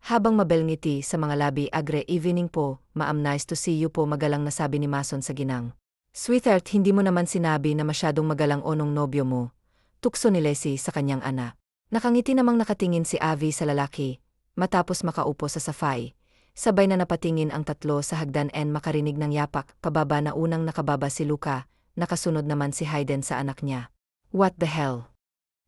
Habang Mabel ngiti sa mga labi, "Agre evening po, ma'am, nice to see you po," magalang nasabi ni Mason sa ginang. "Sweetheart, hindi mo naman sinabi na masyadong magalang onong nobyo mo," tukso ni Leslie sa kanyang anak. Nakangiti namang nakatingin si Avi sa lalaki, matapos makaupo sa safay. Sabay na napatingin ang tatlo sa hagdan and makarinig ng yapak. Pababa na unang nakababa si Luca, nakasunod naman si Hayden sa anak niya. "What the hell?"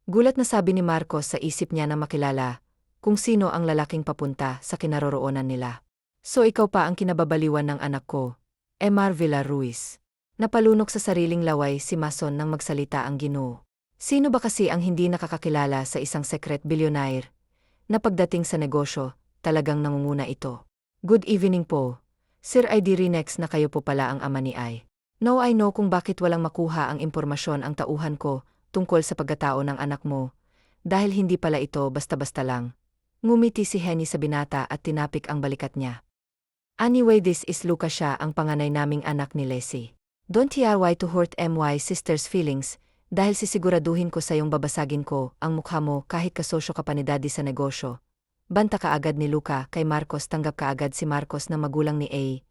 Gulat na sabi ni Marcos sa isip niya na makilala kung sino ang lalaking papunta sa kinaroroonan nila. "So ikaw pa ang kinababaliwan ng anak ko, Emar Villaruiz." Napalunok sa sariling laway si Mason nang magsalita ang Ginoo. Sino ba kasi ang hindi nakakakilala sa isang secret billionaire na pagdating sa negosyo, talagang nangunguna ito? "Good evening po, Sir ID Rinex, na kayo po pala ang ama ni Ay. No, I know kung bakit walang makuha ang impormasyon ang tauhan ko tungkol sa pagkatao ng anak mo, dahil hindi pala ito basta-basta lang." Ngumiti si Henny sa binata at tinapik ang balikat niya. "Anyway, this is Luca, siya ang panganay naming anak ni Leslie. Don't try to hurt my sister's feelings, dahil sisiguraduhin ko sa iyong babasagin ko ang mukha mo kahit kasosyo ka pa ni daddy sa negosyo." Banta kaagad ni Luca kay Marcos. Tanggap kaagad si Marcos na magulang ni A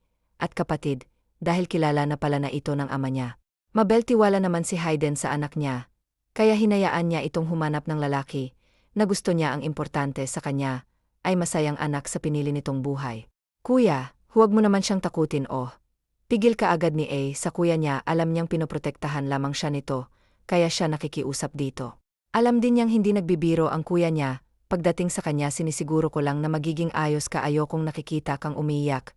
at kapatid, dahil kilala na pala na ito ng ama niya. Mabel tiwala naman si Hayden sa anak niya, kaya hinayaan niya itong humanap ng lalaki na gusto niya. Ang importante sa kanya ay masayang anak sa pinili nitong buhay. "Kuya, huwag mo naman siyang takutin, oh." Pigil kaagad ni A sa kuya niya. Alam niyang pinoprotektahan lamang siya nito, kaya siya nakikiusap dito. Alam din niyang hindi nagbibiro ang kuya niya. Pagdating sa kanya, sinisiguro ko lang na magiging ayos ka, ayokong nakikita kang umiiyak.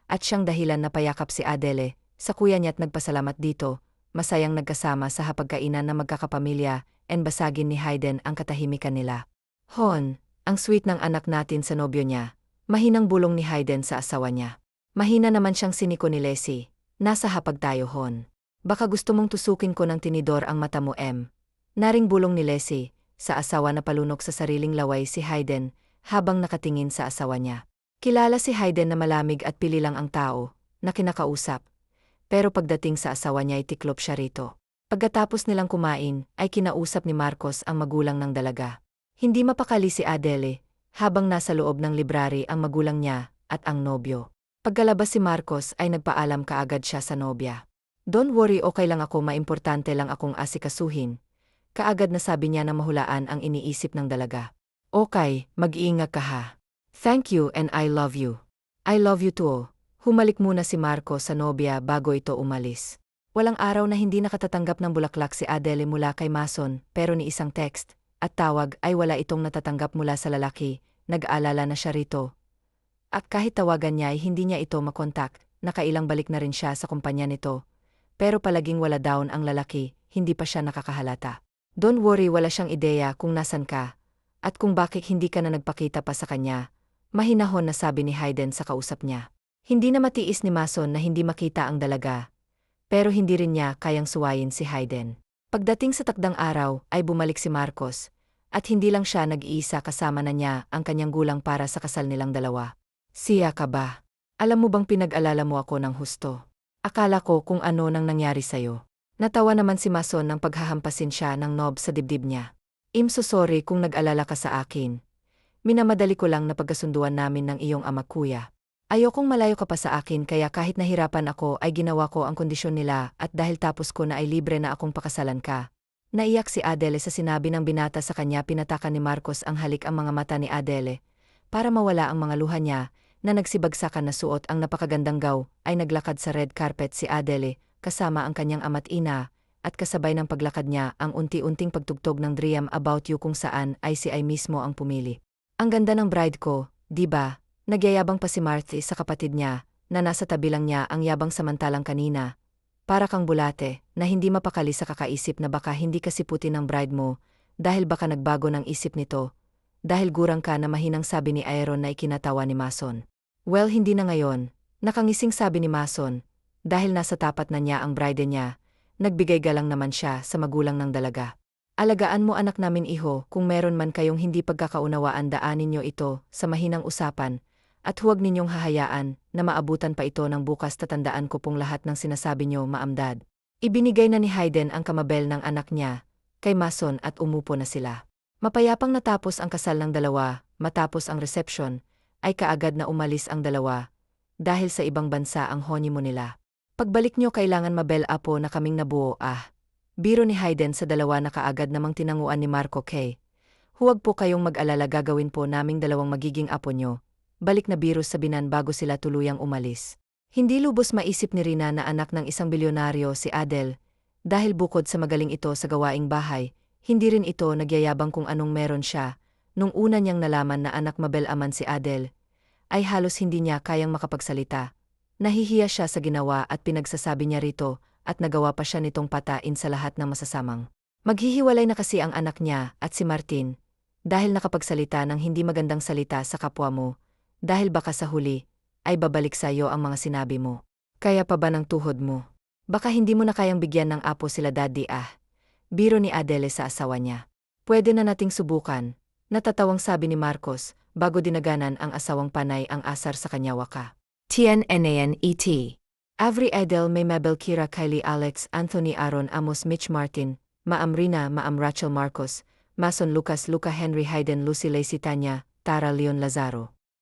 at siyang dahilan na payakap si Adele, sa kuya niya at nagpasalamat dito, masayang nagkasama sa hapagkainan na magkakapamilya, and basagin ni Hayden ang katahimikan nila. Hon, ang sweet ng anak natin sa nobyo niya. Mahinang bulong ni Hayden sa asawa niya. Mahina naman siyang siniko ni Leslie. Nasa hapag tayo, Hon. Baka gusto mong tusukin ko ng tinidor ang mata mo, M. Naring bulong ni Leslie, sa asawa na palunok sa sariling laway si Hayden, habang nakatingin sa asawa niya. Kilala si Hayden na malamig at pili lang ang tao, na kinakausap. Pero pagdating sa asawa niya ay tiklop siya rito. Pagkatapos nilang kumain, ay kinausap ni Marcos ang magulang ng dalaga. Hindi mapakali si Adele, habang nasa loob ng library ang magulang niya at ang nobyo. Pagkalabas si Marcos ay nagpaalam kaagad siya sa nobya. Don't worry, okay lang ako, maimportante lang akong asikasuhin. Kaagad na sabi niya na mahulaan ang iniisip ng dalaga. Okay, mag-iingat ka ha. Thank you and I love you. I love you too. Humalik muna si Marcos sa nobya bago ito umalis. Walang araw na hindi nakatatanggap ng bulaklak si Adele mula kay Mason, pero ni isang text at tawag ay wala itong natatanggap mula sa lalaki. Nag-aalala na siya rito. At kahit tawagan niya ay hindi niya ito makontak, nakailang balik na rin siya sa kumpanya nito. Pero palaging wala down ang lalaki, hindi pa siya nakakahalata. Don't worry, wala siyang ideya kung nasan ka, at kung bakit hindi ka na nagpakita pa sa kanya. Mahinahon na sabi ni Hayden sa kausap niya. Hindi na matiis ni Mason na hindi makita ang dalaga, pero hindi rin niya kayang suwayin si Hayden. Pagdating sa takdang araw ay bumalik si Marcos. At hindi lang siya nag-iisa, kasama na niya ang kanyang gulang para sa kasal nilang dalawa. Siya ka ba? Alam mo bang pinag-alala mo ako ng husto? Akala ko kung ano nang nangyari sa'yo. Natawa naman si Mason nang paghahampasin siya ng knob sa dibdib niya. So sorry kung nag-alala ka sa akin. Minamadali ko lang na pagkasunduan namin ng iyong ama, kuya. Ayokong malayo ka pa sa akin, kaya kahit nahirapan ako ay ginawa ko ang kondisyon nila, at dahil tapos ko na ay libre na akong pakasalan ka. Naiyak si Adele sa sinabi ng binata sa kanya. Pinatakan ni Marcos ang halik ang mga mata ni Adele. Para mawala ang mga luha niya, na nagsibagsakan na suot ang napakagandang gown, ay naglakad sa red carpet si Adele, kasama ang kanyang ama't ina, at kasabay ng paglakad niya ang unti-unting pagtugtog ng Dream About You, kung saan ay si ay mismo ang pumili. Ang ganda ng bride ko, di ba? Nagyayabang pa si Marthy sa kapatid niya, na nasa tabi lang niya ang yabang, samantalang kanina. Para kang bulate, na hindi mapakali sa kakaisip na baka hindi ka siputin ng bride mo, dahil baka nagbago ng isip nito. Dahil gurang ka na, mahinang sabi ni Aaron na ikinatawa ni Mason. Well, hindi na ngayon, nakangising sabi ni Mason, dahil nasa tapat na niya ang bride niya. Nagbigay galang naman siya sa magulang ng dalaga. Alagaan mo anak namin, iho, kung meron man kayong hindi pagkakaunawaan, daanin niyo ito sa mahinang usapan. At huwag ninyong hahayaan na maabutan pa ito ng bukas. Tatandaan ko pong lahat ng sinasabi niyo, maamdad. Ibinigay na ni Hayden ang kamabel ng anak niya kay Mason at umupo na sila. Mapayapang natapos ang kasal ng dalawa. Matapos ang reception, ay kaagad na umalis ang dalawa dahil sa ibang bansa ang honeymoon nila. Pagbalik niyo kailangan mabel apo na kaming nabuo. Biro ni Hayden sa dalawa na kaagad namang tinanguan ni Marco K. Huwag po kayong mag-alala, gagawin po naming dalawang magiging apo niyo. Balik na biro sa binan bago sila tuluyang umalis. Hindi lubos maisip ni Rina na anak ng isang bilyonaryo si Adele, dahil bukod sa magaling ito sa gawaing bahay, hindi rin ito nagyayabang kung anong meron siya. Nung una niyang nalaman na anak mabel-aman si Adele, ay halos hindi niya kayang makapagsalita. Nahihiya siya sa ginawa at pinagsasabi niya rito, at nagawa pa siya nitong patain sa lahat ng masasamang. Maghihiwalay na kasi ang anak niya at si Martin, dahil nakapagsalita ng hindi magandang salita sa kapwa mo. Dahil baka sa huli, ay babalik sa iyo ang mga sinabi mo. Kaya pa ba ng tuhod mo? Baka hindi mo na kayang bigyan ng apo sila, daddy. Biro ni Adele sa asawa niya. Pwede na nating subukan, natatawang sabi ni Marcos, bago dinaganan ang asawang panay ang asar sa kanya waka. TNNANET. Avery, Adele, May, Mabel, Kira, Kylie, Alex, Anthony, Aaron, Amos, Mitch, Martin, Maam, Rina, Maam, Rachel, Marcos, Mason, Lucas, Luca, Henry, Hayden, Lucy, Lacey, Tanya, Tara, Leon, Lazaro.